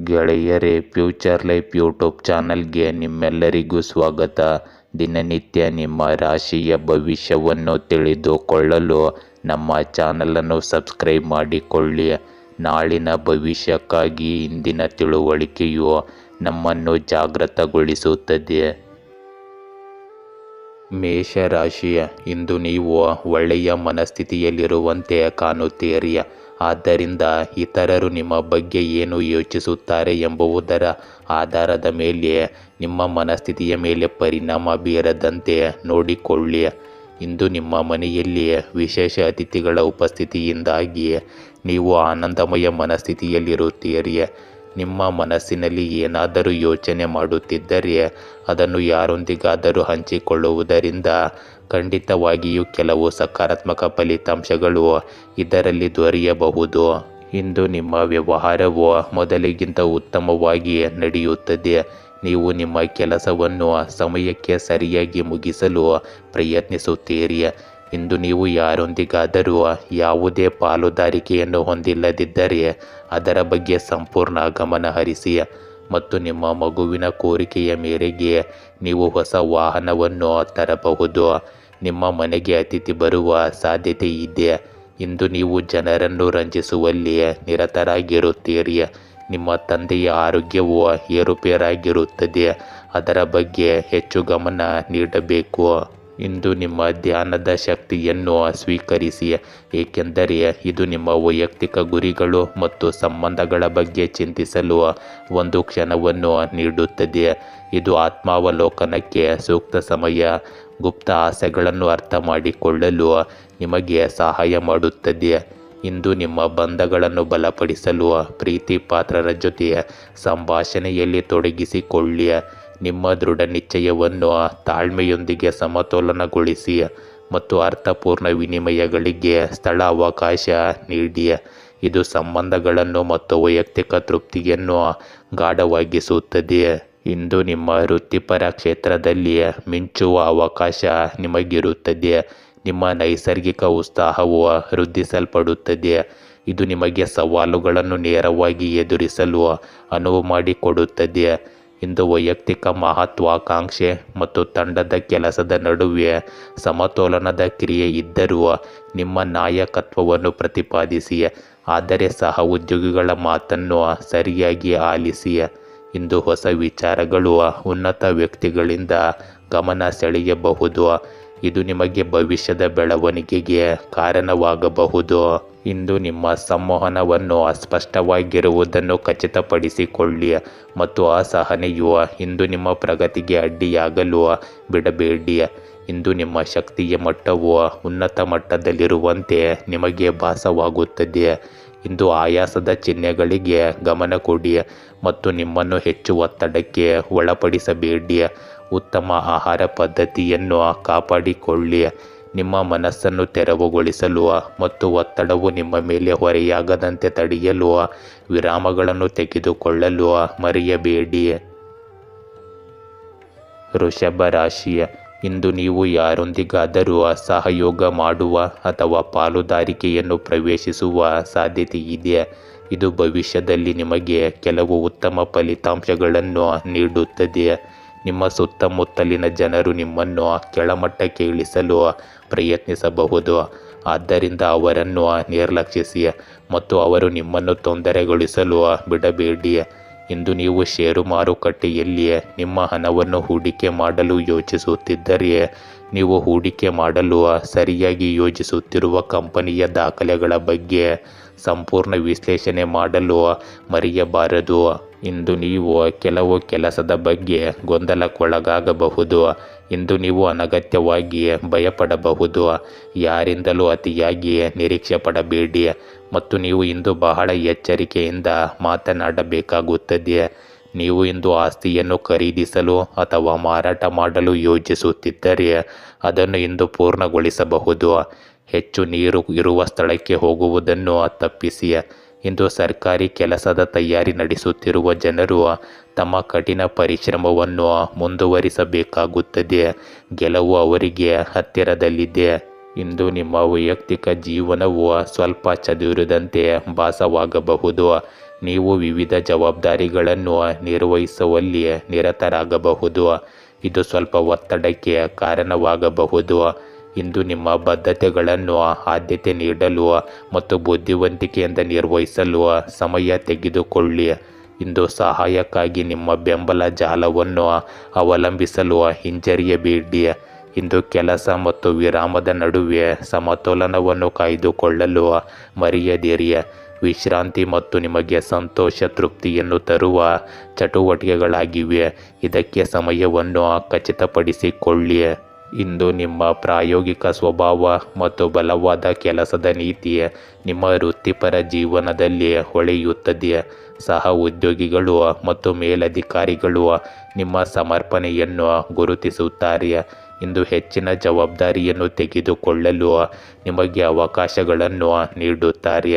ಗೆಳೆಯರೇ, future life YouTube ಚಾನಲ್ಗೆ ನಿಮ್ಮೆಲ್ಲರಿಗೂ ಸ್ವಾಗತ. ದಿನನಿತ್ಯ ನಿಮ್ಮ ರಾಶಿಯ ಭವಿಷ್ಯವನ್ನು ತಿಳಿದುಕೊಳ್ಳಲು ನಮ್ಮ ಚಾನಲನ್ನು ಸಬ್ಸ್ಕ್ರೈಬ್ ಮಾಡಿಕೊಳ್ಳಿ. ನಾಳಿನ ಭವಿಷ್ಯಕ್ಕಾಗಿ ಇಂದಿನ ತಿಳುವಳಿಕೆಯು ನಮ್ಮನ್ನು ಜಾಗೃತಗೊಳಿಸುತ್ತದೆ. ಮೇಷರಾಶಿಯ ಇಂದು ನೀವು ಒಳ್ಳೆಯ ಮನಸ್ಥಿತಿಯಲ್ಲಿರುವಂತೆ ಕಾಣುತ್ತೀರಿ. ಆದ್ದರಿಂದ ಇತರರು ನಿಮ್ಮ ಬಗ್ಗೆ ಏನು ಯೋಚಿಸುತ್ತಾರೆ ಎಂಬುದರ ಆಧಾರದ ಮೇಲೆ ನಿಮ್ಮ ಮನಸ್ಥಿತಿಯ ಮೇಲೆ ಪರಿಣಾಮ ಬೀರದಂತೆ ನೋಡಿಕೊಳ್ಳಿ. ಇಂದು ನಿಮ್ಮ ಮನೆಯಲ್ಲಿ ವಿಶೇಷ ಅತಿಥಿಗಳ ಉಪಸ್ಥಿತಿಯಿಂದಾಗಿ ನೀವು ಆನಂದಮಯ ಮನಸ್ಥಿತಿಯಲ್ಲಿರುತ್ತೀರಿ. ನಿಮ್ಮ ಮನಸ್ಸಿನಲ್ಲಿ ಏನಾದರೂ ಯೋಚನೆ ಮಾಡುತ್ತಿದ್ದರೆ ಅದನ್ನು ಯಾರೊಂದಿಗಾದರೂ ಹಂಚಿಕೊಳ್ಳುವುದರಿಂದ ಖಂಡಿತವಾಗಿಯೂ ಕೆಲವು ಸಕಾರಾತ್ಮಕ ಫಲಿತಾಂಶಗಳು ಇದರಲ್ಲಿ ದೊರೆಯಬಹುದು. ಇಂದು ನಿಮ್ಮ ವ್ಯವಹಾರವು ಮೊದಲಿಗಿಂತ ಉತ್ತಮವಾಗಿ ನಡೆಯುತ್ತದೆ. ನೀವು ನಿಮ್ಮ ಕೆಲಸವನ್ನು ಸಮಯಕ್ಕೆ ಸರಿಯಾಗಿ ಮುಗಿಸಲು ಪ್ರಯತ್ನಿಸುತ್ತೀರಿ. ಇಂದು ನೀವು ಯಾರೊಂದಿಗಾದರೂ ಯಾವುದೇ ಪಾಲುದಾರಿಕೆಯನ್ನು ಹೊಂದಿಲ್ಲದಿದ್ದರೆ ಅದರ ಬಗ್ಗೆ ಸಂಪೂರ್ಣ ಗಮನ ಹರಿಸಿ ಮತ್ತು ನಿಮ್ಮ ಮಗುವಿನ ಕೋರಿಕೆಯ ಮೇರೆಗೆ ನೀವು ಹೊಸ ವಾಹನವನ್ನು ತರಬಹುದು. ನಿಮ್ಮ ಮನೆಗೆ ಅತಿಥಿ ಬರುವ ಸಾಧ್ಯತೆ ಇದೆ. ಇಂದು ನೀವು ಜನರನ್ನು ರಂಜಿಸುವಲ್ಲಿ ನಿರತರಾಗಿರುತ್ತೀರಿ. ನಿಮ್ಮ ತಂದೆಯ ಆರೋಗ್ಯವು ಏರುಪೇರಾಗಿರುತ್ತದೆ. ಅದರ ಬಗ್ಗೆ ಹೆಚ್ಚು ಗಮನ ನೀಡಬೇಕು. ಇಂದು ನಿಮ್ಮ ಧ್ಯಾನದ ಶಕ್ತಿಯನ್ನು ಸ್ವೀಕರಿಸಿ, ಏಕೆಂದರೆ ಇದು ನಿಮ್ಮ ವೈಯಕ್ತಿಕ ಗುರಿಗಳು ಮತ್ತು ಸಂಬಂಧಗಳ ಬಗ್ಗೆ ಚಿಂತಿಸಲು ಒಂದು ಕ್ಷಣವನ್ನು ನೀಡುತ್ತದೆ. ಇದು ಆತ್ಮಾವಲೋಕನಕ್ಕೆ ಸೂಕ್ತ ಸಮಯ. ಗುಪ್ತ ಆಸೆಗಳನ್ನು ಅರ್ಥ ಮಾಡಿಕೊಳ್ಳಲು ನಿಮಗೆ ಸಹಾಯ ಮಾಡುತ್ತದೆ. ಇಂದು ನಿಮ್ಮ ಬಂಧಗಳನ್ನು ಬಲಪಡಿಸಲು ಪ್ರೀತಿ ಪಾತ್ರರ ಜೊತೆ ಸಂಭಾಷಣೆಯಲ್ಲಿ ತೊಡಗಿಸಿಕೊಳ್ಳಿ. ನಿಮ್ಮ ದೃಢ ನಿಶ್ಚಯವನ್ನು ತಾಳ್ಮೆಯೊಂದಿಗೆ ಸಮತೋಲನಗೊಳಿಸಿ ಮತ್ತು ಅರ್ಥಪೂರ್ಣ ವಿನಿಮಯಗಳಿಗೆ ಸ್ಥಳ ಅವಕಾಶ ನೀಡಿ. ಇದು ಸಂಬಂಧಗಳನ್ನು ಮತ್ತು ವೈಯಕ್ತಿಕ ತೃಪ್ತಿಯನ್ನು ಗಾಢವಾಗಿಸುತ್ತದೆ. ಇಂದು ನಿಮ್ಮ ವೃತ್ತಿಪರ ಕ್ಷೇತ್ರದಲ್ಲಿ ಮಿಂಚುವ ಅವಕಾಶ ನಿಮಗಿರುತ್ತದೆ. ನಿಮ್ಮ ನೈಸರ್ಗಿಕ ಉತ್ಸಾಹವು ವೃದ್ಧಿಸಲ್ಪಡುತ್ತದೆ. ಇದು ನಿಮಗೆ ಸವಾಲುಗಳನ್ನು ನೇರವಾಗಿ ಎದುರಿಸಲು ಅನುವು ಮಾಡಿಕೊಡುತ್ತದೆ. ಇಂದು ವೈಯಕ್ತಿಕ ಮಹತ್ವಾಕಾಂಕ್ಷೆ ಮತ್ತು ತಂಡದ ಕೆಲಸದ ನಡುವೆ ಸಮತೋಲನದ ಕ್ರಿಯೆ ಇದ್ದರೂ ನಿಮ್ಮ ನಾಯಕತ್ವವನ್ನು ಪ್ರತಿಪಾದಿಸಿ, ಆದರೆ ಸಹ ಉದ್ಯೋಗಿಗಳ ಮಾತನ್ನು ಸರಿಯಾಗಿ ಆಲಿಸಿ. ಇಂದು ಹೊಸ ವಿಚಾರಗಳು ಉನ್ನತ ವ್ಯಕ್ತಿಗಳಿಂದ ಗಮನ ಸೆಳೆಯಬಹುದು. ಇದು ನಿಮಗೆ ಭವಿಷ್ಯದ ಬೆಳವಣಿಗೆಗೆ ಕಾರಣವಾಗಬಹುದು. ಇಂದು ನಿಮ್ಮ ಸಂವಹನವನ್ನು ಸ್ಪಷ್ಟವಾಗಿರುವುದನ್ನು ಖಚಿತಪಡಿಸಿಕೊಳ್ಳಿ ಮತ್ತು ಅಸಹನೆಯು ಇಂದು ನಿಮ್ಮ ಪ್ರಗತಿಗೆ ಅಡ್ಡಿಯಾಗಲು ಬಿಡಬೇಡಿ. ಇಂದು ನಿಮ್ಮ ಶಕ್ತಿಯ ಮಟ್ಟವು ಉನ್ನತ ಮಟ್ಟದಲ್ಲಿರುವಂತೆ ನಿಮಗೆ ಭಾಸವಾಗುತ್ತದೆ. ಇಂದು ಆಯಾಸದ ಚಿಹ್ನೆಗಳಿಗೆ ಗಮನ ಕೊಡಿ ಮತ್ತು ನಿಮ್ಮನ್ನು ಹೆಚ್ಚು ಒತ್ತಡಕ್ಕೆ ಒಳಪಡಿಸಬೇಡಿ. ಉತ್ತಮ ಆಹಾರ ಪದ್ಧತಿಯನ್ನು ಕಾಪಾಡಿಕೊಳ್ಳಿ. ನಿಮ್ಮ ಮನಸ್ಸನ್ನು ತೆರವುಗೊಳಿಸಲು ಮತ್ತು ಒತ್ತಡವು ನಿಮ್ಮ ಮೇಲೆ ಹೊರೆಯಾಗದಂತೆ ತಡೆಯಲು ವಿರಾಮಗಳನ್ನು ತೆಗೆದುಕೊಳ್ಳಲು ಮರೆಯಬೇಡಿ. ವೃಷಭ ರಾಶಿಯ ಇಂದು ನೀವು ಯಾರೊಂದಿಗಾದರೂ ಸಹಯೋಗ ಮಾಡುವ ಅಥವಾ ಪಾಲುದಾರಿಕೆಯನ್ನು ಪ್ರವೇಶಿಸುವ ಸಾಧ್ಯತೆ ಇದೆ. ಇದು ಭವಿಷ್ಯದಲ್ಲಿ ನಿಮಗೆ ಕೆಲವು ಉತ್ತಮ ಫಲಿತಾಂಶಗಳನ್ನು ನೀಡುತ್ತದೆ. ನಿಮ್ಮ ಸುತ್ತಮುತ್ತಲಿನ ಜನರು ನಿಮ್ಮನ್ನು ಕೆಳಮಟ್ಟಕ್ಕೆ ಇಳಿಸಲು ಪ್ರಯತ್ನಿಸಬಹುದು. ಆದ್ದರಿಂದ ಅವರನ್ನು ನಿರ್ಲಕ್ಷಿಸಿ ಮತ್ತು ಅವರು ನಿಮ್ಮನ್ನು ತೊಂದರೆಗೊಳಿಸಲು ಬಿಡಬೇಡಿ. ಇಂದು ನೀವು ಷೇರು ಮಾರುಕಟ್ಟೆಯಲ್ಲಿ ನಿಮ್ಮ ಹಣವನ್ನು ಹೂಡಿಕೆ ಮಾಡಲು ಯೋಚಿಸುತ್ತಿದ್ದರೆ ನೀವು ಹೂಡಿಕೆ ಮಾಡಲು ಸರಿಯಾಗಿ ಯೋಜಿಸುತ್ತಿರುವ ಕಂಪನಿಯ ದಾಖಲೆಗಳ ಬಗ್ಗೆ ಸಂಪೂರ್ಣ ವಿಶ್ಲೇಷಣೆ ಮಾಡಲು ಮರೆಯಬಾರದು. ಇಂದು ನೀವು ಕೆಲವು ಕೆಲಸದ ಬಗ್ಗೆ ಗೊಂದಲಕ್ಕೊಳಗಾಗಬಹುದು. ಇಂದು ನೀವು ಅನಗತ್ಯವಾಗಿ ಭಯಪಡಬಹುದು. ಯಾರಿಂದಲೂ ಅತಿಯಾಗಿ ನಿರೀಕ್ಷೆ ಪಡಬೇಡಿ ಮತ್ತು ನೀವು ಇಂದು ಬಹಳ ಎಚ್ಚರಿಕೆಯಿಂದ ಮಾತನಾಡಬೇಕಾಗುತ್ತದೆ. ನೀವು ಇಂದು ಆಸ್ತಿಯನ್ನು ಖರೀದಿಸಲು ಅಥವಾ ಮಾರಾಟ ಮಾಡಲು ಯೋಜಿಸುತ್ತಿದ್ದರೆ ಅದನ್ನು ಇಂದು ಪೂರ್ಣಗೊಳಿಸಬಹುದು. ಹೆಚ್ಚು ನೀರು ಇರುವ ಸ್ಥಳಕ್ಕೆ ಹೋಗುವುದನ್ನು ತಪ್ಪಿಸಿ. ಇಂದು ಸರ್ಕಾರಿ ಕೆಲಸದ ತಯಾರಿ ನಡೆಸುತ್ತಿರುವ ಜನರು ತಮ್ಮ ಕಠಿಣ ಪರಿಶ್ರಮವನ್ನು ಮುಂದುವರಿಸಬೇಕಾಗುತ್ತದೆ. ಗೆಲುವು ಅವರಿಗೆ ಹತ್ತಿರದಲ್ಲಿದೆ. ಇಂದು ನಿಮ್ಮ ವೈಯಕ್ತಿಕ ಜೀವನವು ಸ್ವಲ್ಪ ಚದುರಿದಂತೆ ಭಾಸವಾಗಬಹುದು. ನೀವು ವಿವಿಧ ಜವಾಬ್ದಾರಿಗಳನ್ನು ನಿರ್ವಹಿಸುವಲ್ಲಿ ನಿರತರಾಗಬಹುದು. ಇದು ಸ್ವಲ್ಪ ಒತ್ತಡಕ್ಕೆ ಕಾರಣವಾಗಬಹುದು. ಇಂದು ನಿಮ್ಮ ಬದ್ಧತೆಗಳನ್ನು ಆದ್ಯತೆ ನೀಡಲು ಮತ್ತು ಬುದ್ಧಿವಂತಿಕೆಯಿಂದ ನಿರ್ವಹಿಸಲು ಸಮಯ ತೆಗೆದುಕೊಳ್ಳಿ. ಇಂದು ಸಹಾಯಕ್ಕಾಗಿ ನಿಮ್ಮ ಬೆಂಬಲ ಜಾಲವನ್ನು ಅವಲಂಬಿಸಲು ಹಿಂಜರಿಯಬೇಡಿ. ಇಂದು ಕೆಲಸ ಮತ್ತು ವಿರಾಮದ ನಡುವೆ ಸಮತೋಲನವನ್ನು ಕಾಯ್ದುಕೊಳ್ಳಲು ಮರೆಯದಿರಿ. ವಿಶ್ರಾಂತಿ ಮತ್ತು ನಿಮಗೆ ಸಂತೋಷ ತೃಪ್ತಿಯನ್ನು ತರುವ ಚಟುವಟಿಕೆಗಳಾಗಿವೆ. ಇದಕ್ಕೆ ಸಮಯವನ್ನು ಖಚಿತಪಡಿಸಿಕೊಳ್ಳಿ. ಇಂದು ನಿಮ್ಮ ಪ್ರಾಯೋಗಿಕ ಸ್ವಭಾವ ಮತ್ತು ಬಲವಾದ ಕೆಲಸದ ನೀತಿ ನಿಮ್ಮ ವೃತ್ತಿಪರ ಜೀವನದಲ್ಲಿ ಹೊಳೆಯುತ್ತದೆ. ಸಹ ಉದ್ಯೋಗಿಗಳು ಮತ್ತು ಮೇಲಧಿಕಾರಿಗಳು ನಿಮ್ಮ ಸಮರ್ಪಣೆಯನ್ನು ಗುರುತಿಸುತ್ತಾರೆ. ಇಂದು ಹೆಚ್ಚಿನ ಜವಾಬ್ದಾರಿಯನ್ನು ತೆಗೆದುಕೊಳ್ಳಲು ನಿಮಗೆ ಅವಕಾಶಗಳನ್ನು ನೀಡುತ್ತಾರೆ.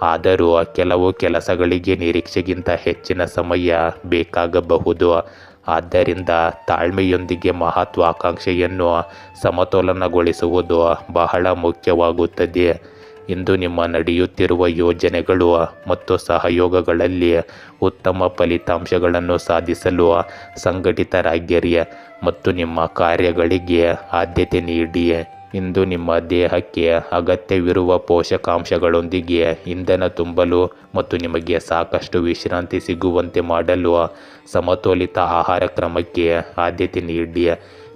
ಆದರೂ ಕೆಲವು ಕೆಲಸಗಳಿಗೆ ನಿರೀಕ್ಷೆಗಿಂತ ಹೆಚ್ಚಿನ ಸಮಯ ಬೇಕಾಗಬಹುದು. ಆದ್ದರಿಂದ ತಾಳ್ಮೆಯೊಂದಿಗೆ ಮಹತ್ವಾಕಾಂಕ್ಷೆಯನ್ನು ಸಮತೋಲನಗೊಳಿಸುವುದು ಬಹಳ ಮುಖ್ಯವಾಗುತ್ತದೆ. ಇಂದು ನಿಮ್ಮ ನಡೆಯುತ್ತಿರುವ ಯೋಜನೆಗಳು ಮತ್ತು ಸಹಯೋಗಗಳಲ್ಲಿ ಉತ್ತಮ ಫಲಿತಾಂಶಗಳನ್ನು ಸಾಧಿಸಲು ಸಂಘಟಿತರಾಗಿರಿ ಮತ್ತು ನಿಮ್ಮ ಕಾರ್ಯಗಳಿಗೆ ಆದ್ಯತೆ ನೀಡಿ. ಇಂದು ನಿಮ್ಮ ದೇಹಕ್ಕೆ ಅಗತ್ಯವಿರುವ ಪೋಷಕಾಂಶಗಳೊಂದಿಗೆ ಇಂಧನ ತುಂಬಲು ಮತ್ತು ನಿಮಗೆ ಸಾಕಷ್ಟು ವಿಶ್ರಾಂತಿ ಸಿಗುವಂತೆ ಮಾಡಲು ಸಮತೋಲಿತ ಆಹಾರ ಕ್ರಮಕ್ಕೆ ಆದ್ಯತೆ ನೀಡಿ.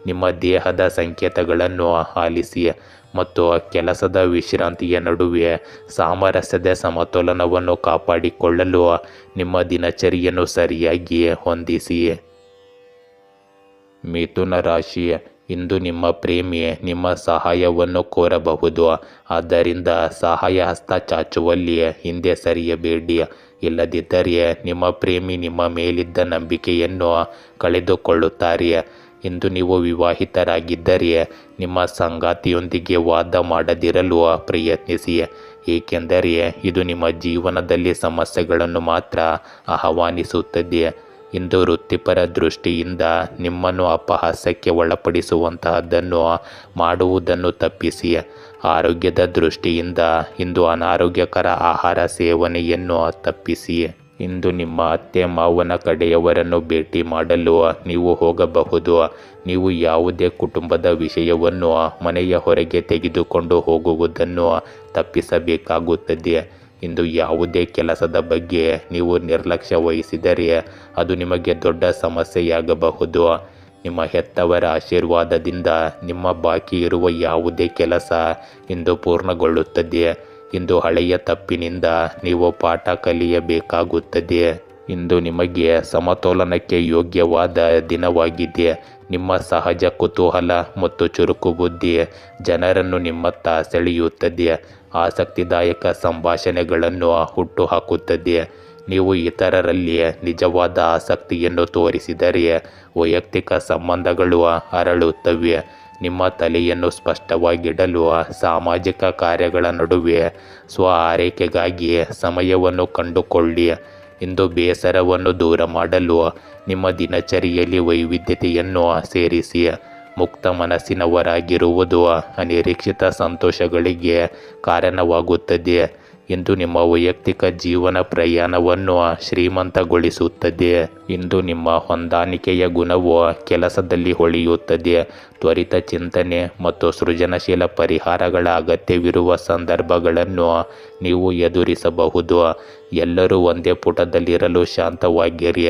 ನಿಮ್ಮ ದೇಹದ ಸಂಕೇತಗಳನ್ನು ಆಲಿಸಿ ಮತ್ತು ಕೆಲಸದ ವಿಶ್ರಾಂತಿಯ ನಡುವೆ ಸಾಮರಸ್ಯದ ಸಮತೋಲನವನ್ನು ಕಾಪಾಡಿಕೊಳ್ಳಲು ನಿಮ್ಮ ದಿನಚರಿಯನ್ನು ಸರಿಯಾಗಿ ಹೊಂದಿಸಿ. ಮಿಥುನ ರಾಶಿ, ಇಂದು ನಿಮ್ಮ ಪ್ರೇಮಿ ನಿಮ್ಮ ಸಹಾಯವನ್ನು ಕೋರಬಹುದು. ಆದ್ದರಿಂದ ಸಹಾಯ ಹಸ್ತ ಚಾಚುವಲ್ಲಿ ಹಿಂದೆ ಸರಿಯಬೇಡಿ. ಇಲ್ಲದಿದ್ದರೆ ನಿಮ್ಮ ಪ್ರೇಮಿ ನಿಮ್ಮ ಮೇಲಿದ್ದ ನಂಬಿಕೆಯನ್ನು ಕಳೆದುಕೊಳ್ಳುತ್ತಾರೆ. ಇಂದು ನೀವು ವಿವಾಹಿತರಾಗಿದ್ದರೆ ನಿಮ್ಮ ಸಂಗಾತಿಯೊಂದಿಗೆ ವಾದ ಮಾಡದಿರಲು ಪ್ರಯತ್ನಿಸಿ, ಏಕೆಂದರೆ ಇದು ನಿಮ್ಮ ಜೀವನದಲ್ಲಿ ಸಮಸ್ಯೆಗಳನ್ನು ಮಾತ್ರ ಆಹ್ವಾನಿಸುತ್ತದೆ. ಇಂದು ವೃತ್ತಿಪರ ದೃಷ್ಟಿಯಿಂದ ನಿಮ್ಮನ್ನು ಅಪಹಾಸ್ಯಕ್ಕೆ ಒಳಪಡಿಸುವಂತಹದ್ದನ್ನು ಮಾಡುವುದನ್ನು ತಪ್ಪಿಸಿ. ಆರೋಗ್ಯದ ದೃಷ್ಟಿಯಿಂದ ಇಂದು ಅನಾರೋಗ್ಯಕರ ಆಹಾರ ಸೇವನೆಯನ್ನು ತಪ್ಪಿಸಿ. ಇಂದು ನಿಮ್ಮ ಅತ್ತೆ ಮಾವನ ಕಡೆಯವರನ್ನು ಭೇಟಿ ಮಾಡಲು ನೀವು ಹೋಗಬಹುದು. ನೀವು ಯಾವುದೇ ಕುಟುಂಬದ ವಿಷಯವನ್ನು ಮನೆಯ ಹೊರಗೆ ತೆಗೆದುಕೊಂಡು ಹೋಗುವುದನ್ನು ತಪ್ಪಿಸಬೇಕಾಗುತ್ತದೆ. ಇಂದು ಯಾವುದೇ ಕೆಲಸದ ಬಗ್ಗೆ ನೀವು ನಿರ್ಲಕ್ಷ್ಯ ವಹಿಸಿದರೆ ಅದು ನಿಮಗೆ ದೊಡ್ಡ ಸಮಸ್ಯೆಯಾಗಬಹುದು. ನಿಮ್ಮ ಹೆತ್ತವರ ಆಶೀರ್ವಾದದಿಂದ ನಿಮ್ಮ ಬಾಕಿ ಇರುವ ಯಾವುದೇ ಕೆಲಸ ಇಂದು ಪೂರ್ಣಗೊಳ್ಳುತ್ತದೆ. ಇಂದು ಹಳೆಯ ತಪ್ಪಿನಿಂದ ನೀವು ಪಾಠ ಕಲಿಯಬೇಕಾಗುತ್ತದೆ. ಇಂದು ನಿಮಗೆ ಸಮತೋಲನಕ್ಕೆ ಯೋಗ್ಯವಾದ ದಿನವಾಗಿದೆ. ನಿಮ್ಮ ಸಹಜ ಕುತೂಹಲ ಮತ್ತು ಚುರುಕು ಬುದ್ಧಿ ಜನರನ್ನು ನಿಮ್ಮತ್ತ ಸೆಳೆಯುತ್ತದೆ. ಆಸಕ್ತಿದಾಯಕ ಸಂಭಾಷಣೆಗಳನ್ನು ಹುಟ್ಟುಹಾಕುತ್ತದೆ. ನೀವು ಇತರರಲ್ಲಿ ನಿಜವಾದ ಆಸಕ್ತಿಯನ್ನು ತೋರಿಸಿದರೆ ವೈಯಕ್ತಿಕ ಸಂಬಂಧಗಳು ಅರಳುತ್ತವೆ. ನಿಮ್ಮ ತಲೆಯನ್ನು ಸ್ಪಷ್ಟವಾಗಿಡಲು ಸಾಮಾಜಿಕ ಕಾರ್ಯಗಳ ನಡುವೆ ಸ್ವ ಆರೈಕೆಗಾಗಿ ಸಮಯವನ್ನು ಕಂಡುಕೊಳ್ಳಿ. ಇಂದು ಬೇಸರವನ್ನು ದೂರ ಮಾಡಲು ನಿಮ್ಮ ದಿನಚರಿಯಲ್ಲಿ ವೈವಿಧ್ಯತೆಯನ್ನು ಸೇರಿಸಿ. ಮುಕ್ತ ಮನಸ್ಸಿನವರಾಗಿರುವುದು ಅನಿರೀಕ್ಷಿತ ಸಂತೋಷಗಳಿಗೆ ಕಾರಣವಾಗುತ್ತದೆ. ಇಂದು ನಿಮ್ಮ ವೈಯಕ್ತಿಕ ಜೀವನ ಪ್ರಯಾಣವನ್ನು ಶ್ರೀಮಂತಗೊಳಿಸುತ್ತದೆ. ಇಂದು ನಿಮ್ಮ ಹೊಂದಾಣಿಕೆಯ ಗುಣವು ಕೆಲಸದಲ್ಲಿ ಹೊಳೆಯುತ್ತದೆ. ತ್ವರಿತ ಚಿಂತನೆ ಮತ್ತು ಸೃಜನಶೀಲ ಪರಿಹಾರಗಳ ಅಗತ್ಯವಿರುವ ಸಂದರ್ಭಗಳನ್ನು ನೀವು ಎದುರಿಸಬಹುದು. ಎಲ್ಲರೂ ಒಂದೇ ಪುಟದಲ್ಲಿರಲು ಶಾಂತವಾಗಿರಿ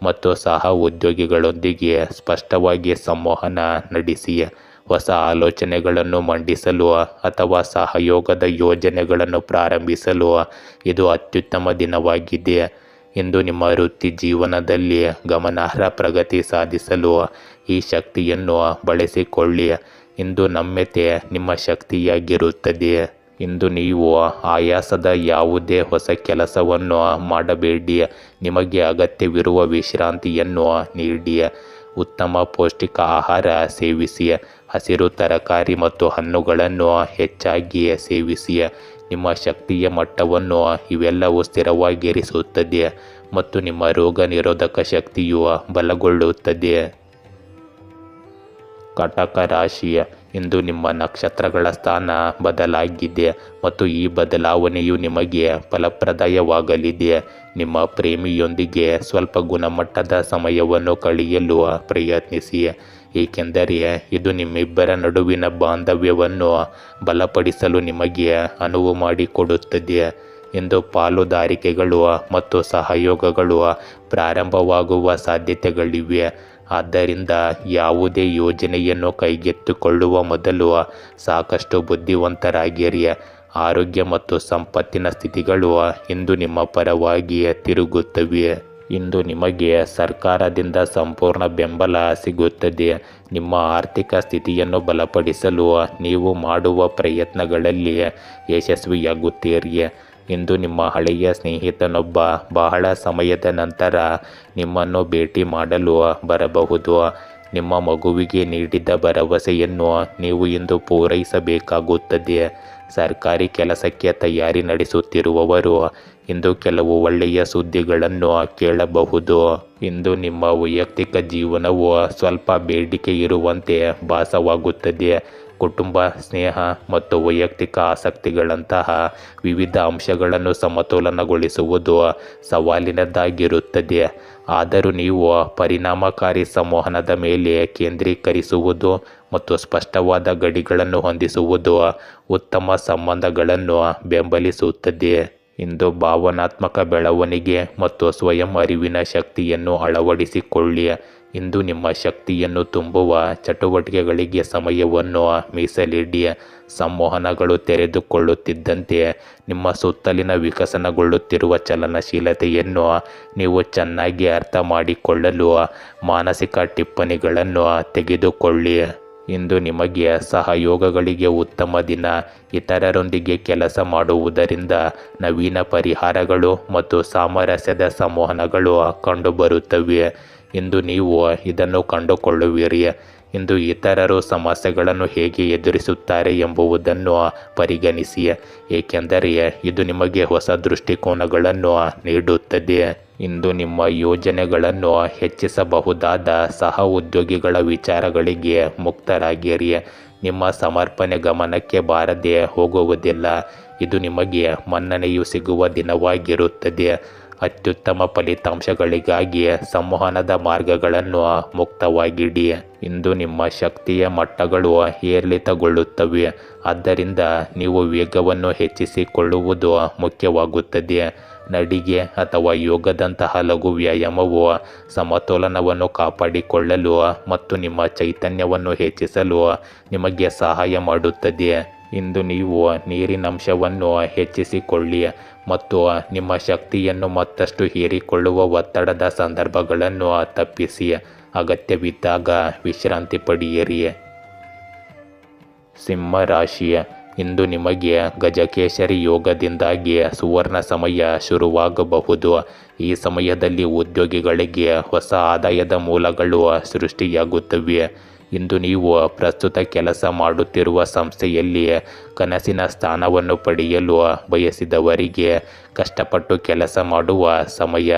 ಮತ್ತು ಸಹ ಉದ್ಯೋಗಿಗಳೊಂದಿಗೆ ಸ್ಪಷ್ಟವಾಗಿ ಸಂವಹನ ನಡೆಸಿ. ಹೊಸ ಆಲೋಚನೆಗಳನ್ನು ಮಂಡಿಸಲು ಅಥವಾ ಸಹಯೋಗದ ಯೋಜನೆಗಳನ್ನು ಪ್ರಾರಂಭಿಸಲು ಇದು ಅತ್ಯುತ್ತಮ ದಿನವಾಗಿದೆ. ಇಂದು ನಿಮ್ಮ ವೃತ್ತಿ ಜೀವನದಲ್ಲಿ ಗಮನಾರ್ಹ ಪ್ರಗತಿ ಸಾಧಿಸಲು ಈ ಶಕ್ತಿಯನ್ನು ಬಳಸಿಕೊಳ್ಳಿ. ಇಂದು ನಮ್ಯತೆ ನಿಮ್ಮ ಶಕ್ತಿಯಾಗಿರುತ್ತದೆ. ಇಂದು ನೀವು ಆಯಾಸದ ಯಾವುದೇ ಹೊಸ ಕೆಲಸವನ್ನು ಮಾಡಬೇಡಿ. ನಿಮಗೆ ಅಗತ್ಯವಿರುವ ವಿಶ್ರಾಂತಿಯನ್ನು ನೀಡಿ. ಉತ್ತಮ ಪೌಷ್ಟಿಕ ಆಹಾರ ಸೇವಿಸಿ. ಹಸಿರು ತರಕಾರಿ ಮತ್ತು ಹಣ್ಣುಗಳನ್ನು ಹೆಚ್ಚಾಗಿ ಸೇವಿಸಿ. ನಿಮ್ಮ ಶಕ್ತಿಯ ಮಟ್ಟವನ್ನು ಇವೆಲ್ಲವೂ ಸ್ಥಿರವಾಗಿರಿಸುತ್ತದೆ ಮತ್ತು ನಿಮ್ಮ ರೋಗ ನಿರೋಧಕ ಶಕ್ತಿಯು ಬಲಗೊಳ್ಳುತ್ತದೆ. ಕಟಕ ರಾಶಿ, ಇಂದು ನಿಮ್ಮ ನಕ್ಷತ್ರಗಳ ಸ್ಥಾನ ಬದಲಾಗಿದೆ ಮತ್ತು ಈ ಬದಲಾವಣೆಯು ನಿಮಗೆ ಫಲಪ್ರದವಾಗಲಿದೆ. ನಿಮ್ಮ ಪ್ರೇಮಿಯೊಂದಿಗೆ ಸ್ವಲ್ಪ ಗುಣಮಟ್ಟದ ಸಮಯವನ್ನು ಕಳೆಯಲು ಪ್ರಯತ್ನಿಸಿ, ಏಕೆಂದರೆ ಇದು ನಿಮ್ಮಿಬ್ಬರ ನಡುವಿನ ಬಾಂಧವ್ಯವನ್ನು ಬಲಪಡಿಸಲು ನಿಮಗೆ ಅನುವು ಮಾಡಿಕೊಡುತ್ತದೆ. ಇಂದು ಪಾಲುದಾರಿಕೆಗಳು ಮತ್ತು ಸಹಯೋಗಗಳು ಪ್ರಾರಂಭವಾಗುವ ಸಾಧ್ಯತೆಗಳಿವೆ. ಆದ್ದರಿಂದ ಯಾವುದೇ ಯೋಜನೆಯನ್ನು ಕೈಗೆತ್ತಿಕೊಳ್ಳುವ ಮೊದಲು ಸಾಕಷ್ಟು ಬುದ್ಧಿವಂತರಾಗಿರಿ. ಆರೋಗ್ಯ ಮತ್ತು ಸಂಪತ್ತಿನ ಸ್ಥಿತಿಗಳು ಇಂದು ನಿಮ್ಮ ಪರವಾಗಿ ತಿರುಗುತ್ತವೆ. ಇಂದು ನಿಮಗೆ ಸರ್ಕಾರದಿಂದ ಸಂಪೂರ್ಣ ಬೆಂಬಲ ಸಿಗುತ್ತದೆ. ನಿಮ್ಮ ಆರ್ಥಿಕ ಸ್ಥಿತಿಯನ್ನು ಬಲಪಡಿಸಲು ನೀವು ಮಾಡುವ ಪ್ರಯತ್ನಗಳಲ್ಲಿ ಯಶಸ್ವಿಯಾಗುತ್ತೀರಿ. ಇಂದು ನಿಮ್ಮ ಹಳೆಯ ಸ್ನೇಹಿತನೊಬ್ಬ ಬಹಳ ಸಮಯದ ನಂತರ ನಿಮ್ಮನ್ನು ಭೇಟಿ ಮಾಡಲು ಬರಬಹುದು. ನಿಮ್ಮ ಮಗುವಿಗೆ ನೀಡಿದ ಭರವಸೆಯನ್ನು ನೀವು ಇಂದು ಪೂರೈಸಬೇಕಾಗುತ್ತದೆ. ಸರ್ಕಾರಿ ಕೆಲಸಕ್ಕೆ ತಯಾರಿ ನಡೆಸುತ್ತಿರುವವರು ಇಂದು ಕೆಲವು ಒಳ್ಳೆಯ ಸುದ್ದಿಗಳನ್ನು ಕೇಳಬಹುದು. ಇಂದು ನಿಮ್ಮ ವೈಯಕ್ತಿಕ ಜೀವನವು ಸ್ವಲ್ಪ ಬೇಡಿಕೆ ಇರುವಂತೆ ಭಾಸವಾಗುತ್ತದೆ. ಕುಟುಂಬ, ಸ್ನೇಹ ಮತ್ತು ವೈಯಕ್ತಿಕ ಆಸಕ್ತಿಗಳಂತಹ ವಿವಿಧ ಅಂಶಗಳನ್ನು ಸಮತೋಲನಗೊಳಿಸುವುದು ಸವಾಲಿನದ್ದಾಗಿರುತ್ತದೆ. ಆದರೂ ನೀವು ಪರಿಣಾಮಕಾರಿ ಸಂವಹನದ ಮೇಲೆ ಕೇಂದ್ರೀಕರಿಸುವುದು ಮತ್ತು ಸ್ಪಷ್ಟವಾದ ಗಡಿಗಳನ್ನು ಹೊಂದಿಸುವುದು ಉತ್ತಮ ಸಂಬಂಧಗಳನ್ನು ಬೆಂಬಲಿಸುತ್ತದೆ. ಇಂದು ಭಾವನಾತ್ಮಕ ಬೆಳವಣಿಗೆ ಮತ್ತು ಸ್ವಯಂ ಅರಿವಿನ ಶಕ್ತಿಯನ್ನು ಅಳವಡಿಸಿಕೊಳ್ಳಿ. ಇಂದು ನಿಮ್ಮ ಶಕ್ತಿಯನ್ನು ತುಂಬುವ ಚಟುವಟಿಕೆಗಳಿಗೆ ಸಮಯವನ್ನು ಮೀಸಲಿಡಿ. ಸಂವಹನಗಳು ತೆರೆದುಕೊಳ್ಳುತ್ತಿದ್ದಂತೆ ನಿಮ್ಮ ಸುತ್ತಲಿನ ವಿಕಸನಗೊಳ್ಳುತ್ತಿರುವ ಚಲನಶೀಲತೆಯನ್ನು ನೀವು ಚೆನ್ನಾಗಿ ಅರ್ಥ ಮಾಡಿಕೊಳ್ಳಲು ಮಾನಸಿಕ ಟಿಪ್ಪಣಿಗಳನ್ನು ತೆಗೆದುಕೊಳ್ಳಿ. ಇಂದು ನಿಮಗೆ ಸಹಯೋಗಗಳಿಗೆ ಉತ್ತಮ ದಿನ. ಇತರರೊಂದಿಗೆ ಕೆಲಸ ಮಾಡುವುದರಿಂದ ನವೀನ ಪರಿಹಾರಗಳು ಮತ್ತು ಸಾಮರಸ್ಯದ ಸಂವಹನಗಳು ಕಂಡುಬರುತ್ತವೆ. ಇಂದು ನೀವು ಇದನ್ನು ಕಂಡುಕೊಳ್ಳುವಿರಿ. ಇಂದು ಇತರರು ಸಮಸ್ಯೆಗಳನ್ನು ಹೇಗೆ ಎದುರಿಸುತ್ತಾರೆ ಎಂಬುದನ್ನು ಪರಿಗಣಿಸಿ, ಏಕೆಂದರೆ ಇದು ನಿಮಗೆ ಹೊಸ ದೃಷ್ಟಿಕೋನಗಳನ್ನು ನೀಡುತ್ತದೆ. ಇಂದು ನಿಮ್ಮ ಯೋಜನೆಗಳನ್ನು ಹೆಚ್ಚಿಸಬಹುದಾದ ಸಹ ಉದ್ಯೋಗಿಗಳ ವಿಚಾರಗಳಿಗೆ ಮುಕ್ತರಾಗಿರಿ. ನಿಮ್ಮ ಸಮರ್ಪಣೆ ಗಮನಕ್ಕೆ ಬಾರದೆ ಹೋಗುವುದಿಲ್ಲ. ಇದು ನಿಮಗೆ ಮನ್ನಣೆಯು ಸಿಗುವ ದಿನವಾಗಿರುತ್ತದೆ. ಅತ್ಯುತ್ತಮ ಫಲಿತಾಂಶಗಳಿಗಾಗಿ ಸಂವಹನದ ಮಾರ್ಗಗಳನ್ನು ಮುಕ್ತವಾಗಿಡಿ. ಇಂದು ನಿಮ್ಮ ಶಕ್ತಿಯ ಮಟ್ಟಗಳು ಏರಿಳಿತಗೊಳ್ಳುತ್ತವೆ. ಆದ್ದರಿಂದ ನೀವು ವೇಗವನ್ನು ಹೆಚ್ಚಿಸಿಕೊಳ್ಳುವುದು ಮುಖ್ಯವಾಗುತ್ತದೆ. ನಡಿಗೆ ಅಥವಾ ಯೋಗದಂತಹ ಲಘು ವ್ಯಾಯಾಮವು ಸಮತೋಲನವನ್ನು ಕಾಪಾಡಿಕೊಳ್ಳಲು ಮತ್ತು ನಿಮ್ಮ ಚೈತನ್ಯವನ್ನು ಹೆಚ್ಚಿಸಲು ನಿಮಗೆ ಸಹಾಯ ಮಾಡುತ್ತದೆ. ಇಂದು ನೀವು ನೀರಿನಂಶವನ್ನು ಹೆಚ್ಚಿಸಿಕೊಳ್ಳಿ ಮತ್ತು ನಿಮ್ಮ ಶಕ್ತಿಯನ್ನು ಮತ್ತಷ್ಟು ಹೀರಿಕೊಳ್ಳುವ ಒತ್ತಡದ ಸಂದರ್ಭಗಳನ್ನು ತಪ್ಪಿಸಿ. ಅಗತ್ಯವಿದ್ದಾಗ ವಿಶ್ರಾಂತಿ ಪಡೆಯಿರಿ. ಸಿಂಹ ರಾಶಿ, ಇಂದು ನಿಮಗೆ ಗಜಕೇಸರಿ ಯೋಗದಿಂದಾಗಿ ಸುವರ್ಣ ಸಮಯ ಶುರುವಾಗಬಹುದು. ಈ ಸಮಯದಲ್ಲಿ ಉದ್ಯೋಗಿಗಳಿಗೆ ಹೊಸ ಆದಾಯದ ಮೂಲಗಳು ಸೃಷ್ಟಿಯಾಗುತ್ತವೆ. ಇಂದು ನೀವು ಪ್ರಸ್ತುತ ಕೆಲಸ ಮಾಡುತ್ತಿರುವ ಸಂಸ್ಥೆಯಲ್ಲಿ ಕನಸಿನ ಸ್ಥಾನವನ್ನು ಪಡೆಯಲು ಬಯಸಿದವರಿಗೆ ಕಷ್ಟಪಟ್ಟು ಕೆಲಸ ಮಾಡುವ ಸಮಯ.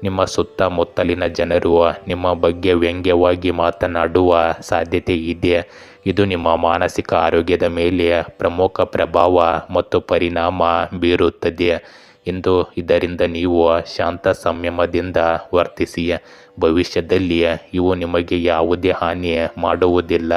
ನಿಮ್ಮ ಸುತ್ತಮುತ್ತಲಿನ ಜನರು ನಿಮ್ಮ ಬಗ್ಗೆ ವ್ಯಂಗ್ಯವಾಗಿ ಮಾತನಾಡುವ ಸಾಧ್ಯತೆ ಇದೆ. ಇದು ನಿಮ್ಮ ಮಾನಸಿಕ ಆರೋಗ್ಯದ ಮೇಲೆ ಪ್ರಮುಖ ಪ್ರಭಾವ ಮತ್ತು ಪರಿಣಾಮ ಬೀರುತ್ತದೆ. ಇಂದು ಇದರಿಂದ ನೀವು ಶಾಂತ ಸಂಯಮದಿಂದ ವರ್ತಿಸಿ. ಭವಿಷ್ಯದಲ್ಲಿ ಇವು ನಿಮಗೆ ಯಾವುದೇ ಹಾನಿ ಮಾಡುವುದಿಲ್ಲ.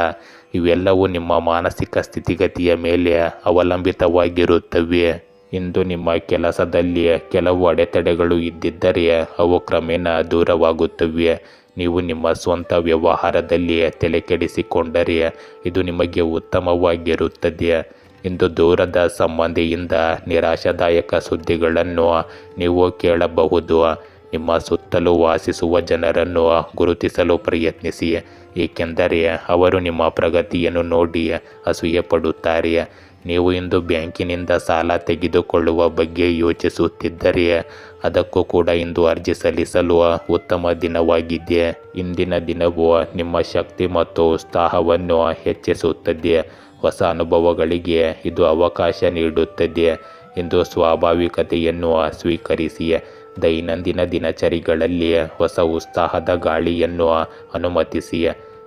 ಇವೆಲ್ಲವೂ ನಿಮ್ಮ ಮಾನಸಿಕ ಸ್ಥಿತಿಗತಿಯ ಮೇಲೆ ಅವಲಂಬಿತವಾಗಿರುತ್ತವೆ. ಇಂದು ನಿಮ್ಮ ಕೆಲಸದಲ್ಲಿ ಕೆಲವು ಅಡೆತಡೆಗಳು ಇದ್ದಿದ್ದರೆ ಅವು ಕ್ರಮೇಣ ದೂರವಾಗುತ್ತವೆ. ನೀವು ನಿಮ್ಮ ಸ್ವಂತ ವ್ಯವಹಾರದಲ್ಲಿ ತಲೆಕೆಡಿಸಿಕೊಂಡರೆ ಇದು ನಿಮಗೆ ಉತ್ತಮವಾಗಿರುತ್ತದೆ. ಇಂದು ದೂರದ ಸಂಬಂಧಿಯಿಂದ ನಿರಾಶಾದಾಯಕ ಸುದ್ದಿಗಳನ್ನು ನೀವು ಕೇಳಬಹುದು. ನಿಮ್ಮ ಸುತ್ತಲೂ ವಾಸಿಸುವ ಜನರನ್ನು ಗುರುತಿಸಲು ಪ್ರಯತ್ನಿಸಿ, ಏಕೆಂದರೆ ಅವರು ನಿಮ್ಮ ಪ್ರಗತಿಯನ್ನು ನೋಡಿ ಅಸೂಯೆ ಪಡುತ್ತಾರೆ. ನೀವು ಇಂದು ಬ್ಯಾಂಕಿನಿಂದ ಸಾಲ ತೆಗೆದುಕೊಳ್ಳುವ ಬಗ್ಗೆ ಯೋಚಿಸುತ್ತಿದ್ದರೆ ಅದಕ್ಕೂ ಕೂಡ ಇಂದು ಅರ್ಜಿ ಸಲ್ಲಿಸಲು ಉತ್ತಮ ದಿನವಾಗಿದೆ. ಇಂದಿನ ದಿನವು ನಿಮ್ಮ ಶಕ್ತಿ ಮತ್ತು ಉತ್ಸಾಹವನ್ನು ಹೆಚ್ಚಿಸುತ್ತದೆ. ಹೊಸ ಅನುಭವಗಳಿಗೆ ಇದು ಅವಕಾಶ ನೀಡುತ್ತದೆ. ಇಂದು ಸ್ವಾಭಾವಿಕತೆಯನ್ನು ಸ್ವೀಕರಿಸಿ. ದೈನಂದಿನ ದಿನಚರಿಗಳಲ್ಲಿ ಹೊಸ ಉತ್ಸಾಹದ ಗಾಳಿಯನ್ನು ಅನುಮತಿಸಿ.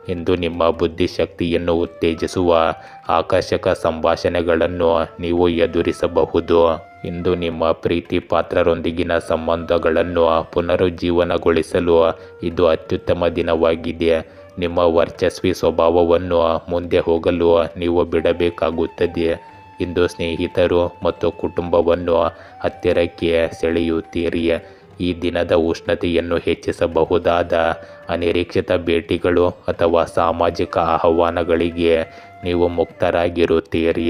ಇಂದು ನಿಮ್ಮ ಬುದ್ಧಿಶಕ್ತಿಯನ್ನು ಉತ್ತೇಜಿಸುವ ಆಕರ್ಷಕ ಸಂಭಾಷಣೆಗಳನ್ನು ನೀವು ಎದುರಿಸಬಹುದು. ಇಂದು ನಿಮ್ಮ ಪ್ರೀತಿ ಪಾತ್ರರೊಂದಿಗಿನ ಸಂಬಂಧಗಳನ್ನು ಪುನರುಜ್ಜೀವನಗೊಳಿಸಲು ಇದು ಅತ್ಯುತ್ತಮ ದಿನವಾಗಿದೆ. ನಿಮ್ಮ ವರ್ಚಸ್ವಿ ಸ್ವಭಾವವನ್ನು ಮುಂದೆ ಹೋಗಲು ನೀವು ಬಿಡಬೇಕಾಗುತ್ತದೆ. ಇಂದು ಸ್ನೇಹಿತರು ಮತ್ತು ಕುಟುಂಬವನ್ನು ಹತ್ತಿರಕ್ಕೆ ಸೆಳೆಯುತ್ತೀರಿ. ಈ ದಿನದ ಉಷ್ಣತೆಯನ್ನು ಹೆಚ್ಚಿಸಬಹುದಾದ ಅನಿರೀಕ್ಷಿತ ಭೇಟಿಗಳು ಅಥವಾ ಸಾಮಾಜಿಕ ಆಹ್ವಾನಗಳಿಗೆ ನೀವು ಮುಕ್ತರಾಗಿರುತ್ತೀರಿ.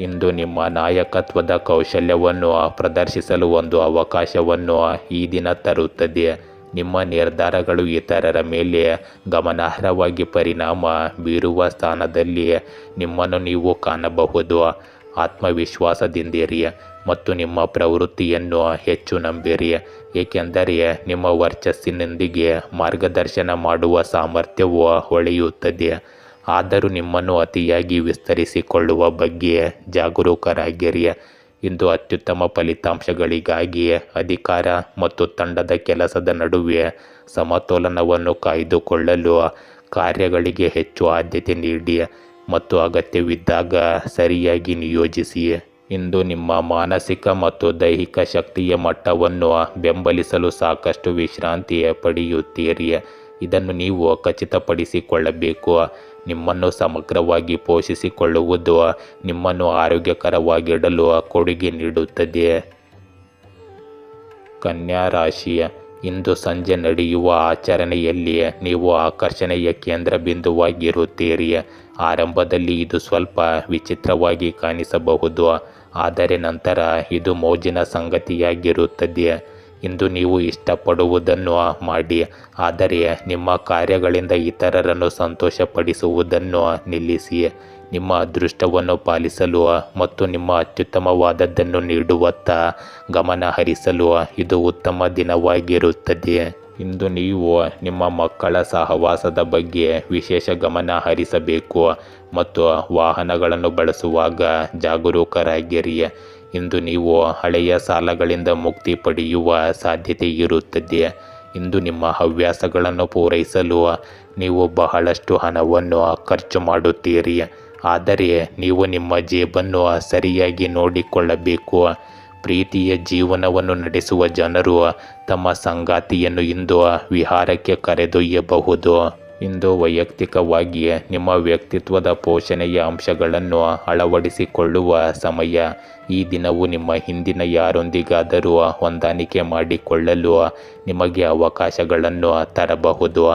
ಇಂದು ನಿಮ್ಮ ನಾಯಕತ್ವದ ಕೌಶಲ್ಯವನ್ನು ಪ್ರದರ್ಶಿಸಲು ಒಂದು ಅವಕಾಶವನ್ನು ಈ ದಿನ ತರುತ್ತದೆ. ನಿಮ್ಮ ನಿರ್ಧಾರಗಳು ಇತರರ ಮೇಲೆ ಗಮನಾರ್ಹವಾಗಿ ಪರಿಣಾಮ ಬೀರುವ ಸ್ಥಾನದಲ್ಲಿ ನಿಮ್ಮನ್ನು ನೀವು ಕಾಣಬಹುದು. ಆತ್ಮವಿಶ್ವಾಸದಿಂದಿರಿ ಮತ್ತು ನಿಮ್ಮ ಪ್ರವೃತ್ತಿಯನ್ನು ಹೆಚ್ಚು ನಂಬಿರಿ, ಏಕೆಂದರೆ ನಿಮ್ಮ ವರ್ಚಸ್ಸಿನೊಂದಿಗೆ ಮಾರ್ಗದರ್ಶನ ಮಾಡುವ ಸಾಮರ್ಥ್ಯವು ಹೊಳೆಯುತ್ತದೆ. ಆದರೂ ನಿಮ್ಮನ್ನು ಅತಿಯಾಗಿ ವಿಸ್ತರಿಸಿಕೊಳ್ಳುವ ಬಗ್ಗೆ ಜಾಗರೂಕರಾಗಿರಿ. ಇಂದು ಅತ್ಯುತ್ತಮ ಫಲಿತಾಂಶಗಳಿಗಾಗಿ ಅಧಿಕಾರ ಮತ್ತು ತಂಡದ ಕೆಲಸದ ನಡುವೆ ಸಮತೋಲನವನ್ನು ಕಾಯ್ದುಕೊಳ್ಳಲು ಕಾರ್ಯಗಳಿಗೆ ಹೆಚ್ಚು ಆದ್ಯತೆ ನೀಡಿ ಮತ್ತು ಅಗತ್ಯವಿದ್ದಾಗ ಸರಿಯಾಗಿ ನಿಯೋಜಿಸಿ. ಇಂದು ನಿಮ್ಮ ಮಾನಸಿಕ ಮತ್ತು ದೈಹಿಕ ಶಕ್ತಿಯ ಮಟ್ಟವನ್ನು ಬೆಂಬಲಿಸಲು ಸಾಕಷ್ಟು ವಿಶ್ರಾಂತಿ ಪಡೆಯುತ್ತೀರಿ. ಇದನ್ನು ನೀವು ಖಚಿತಪಡಿಸಿಕೊಳ್ಳಬೇಕು. ನಿಮ್ಮನ್ನು ಸಮಗ್ರವಾಗಿ ಪೋಷಿಸಿಕೊಳ್ಳುವುದು ನಿಮ್ಮನ್ನು ಆರೋಗ್ಯಕರವಾಗಿಡಲು ಕೊಡುಗೆ ನೀಡುತ್ತದೆ. ಕನ್ಯಾ ರಾಶಿ, ಇಂದು ಸಂಜೆ ನಡೆಯುವ ಆಚರಣೆಯಲ್ಲಿ ನೀವು ಆಕರ್ಷಣೆಯ ಕೇಂದ್ರ ಬಿಂದುವಾಗಿರುತ್ತೀರಿ. ಆರಂಭದಲ್ಲಿ ಇದು ಸ್ವಲ್ಪ ವಿಚಿತ್ರವಾಗಿ ಕಾಣಿಸಬಹುದು, ಆದರೆ ನಂತರ ಇದು ಮೋಜಿನ ಸಂಗತಿಯಾಗಿರುತ್ತದೆ. ಇಂದು ನೀವು ಇಷ್ಟಪಡುವುದನ್ನು ಮಾಡಿ, ಆದರೆ ನಿಮ್ಮ ಕಾರ್ಯಗಳಿಂದ ಇತರರನ್ನು ಸಂತೋಷಪಡಿಸುವುದನ್ನು ನಿಲ್ಲಿಸಿ. ನಿಮ್ಮ ಅದೃಷ್ಟವನ್ನು ಪಾಲಿಸಲು ಮತ್ತು ನಿಮ್ಮ ಅತ್ಯುತ್ತಮವಾದದ್ದನ್ನು ನೀಡುವತ್ತ ಗಮನ ಹರಿಸಲು ಇದು ಉತ್ತಮ ದಿನವಾಗಿರುತ್ತದೆ. ಇಂದು ನೀವು ನಿಮ್ಮ ಮಕ್ಕಳ ಸಹವಾಸದ ಬಗ್ಗೆ ವಿಶೇಷ ಗಮನ ಹರಿಸಬೇಕು ಮತ್ತು ವಾಹನಗಳನ್ನು ಬಳಸುವಾಗ ಜಾಗರೂಕರಾಗಿರಿ. ಇಂದು ನೀವು ಹಳೆಯ ಸಾಲಗಳಿಂದ ಮುಕ್ತಿ ಪಡೆಯುವ ಸಾಧ್ಯತೆ ಇರುತ್ತದೆ. ಇಂದು ನಿಮ್ಮ ಹವ್ಯಾಸಗಳನ್ನು ಪೂರೈಸಲು ನೀವು ಬಹಳಷ್ಟು ಹಣವನ್ನು ಖರ್ಚು ಮಾಡುತ್ತೀರಿ, ಆದರೆ ನೀವು ನಿಮ್ಮ ಜೇಬನ್ನು ಸರಿಯಾಗಿ ನೋಡಿಕೊಳ್ಳಬೇಕು. ಪ್ರೀತಿಯ ಜೀವನವನ್ನು ನಡೆಸುವ ಜನರು ತಮ್ಮ ಸಂಗಾತಿಯನ್ನು ಇಂದು ವಿಹಾರಕ್ಕೆ ಕರೆದೊಯ್ಯಬಹುದು. ಇಂದು ವೈಯಕ್ತಿಕವಾಗಿ ನಿಮ್ಮ ವ್ಯಕ್ತಿತ್ವದ ಪೋಷಣೆಯ ಅಂಶಗಳನ್ನು ಅಳವಡಿಸಿಕೊಳ್ಳುವ ಸಮಯ. ಈ ದಿನವು ನಿಮ್ಮ ಹಿಂದಿನ ಯಾರೊಂದಿಗಾದರೂ ಹೊಂದಾಣಿಕೆ ಮಾಡಿಕೊಳ್ಳಲು ನಿಮಗೆ ಅವಕಾಶಗಳನ್ನು ತರಬಹುದು.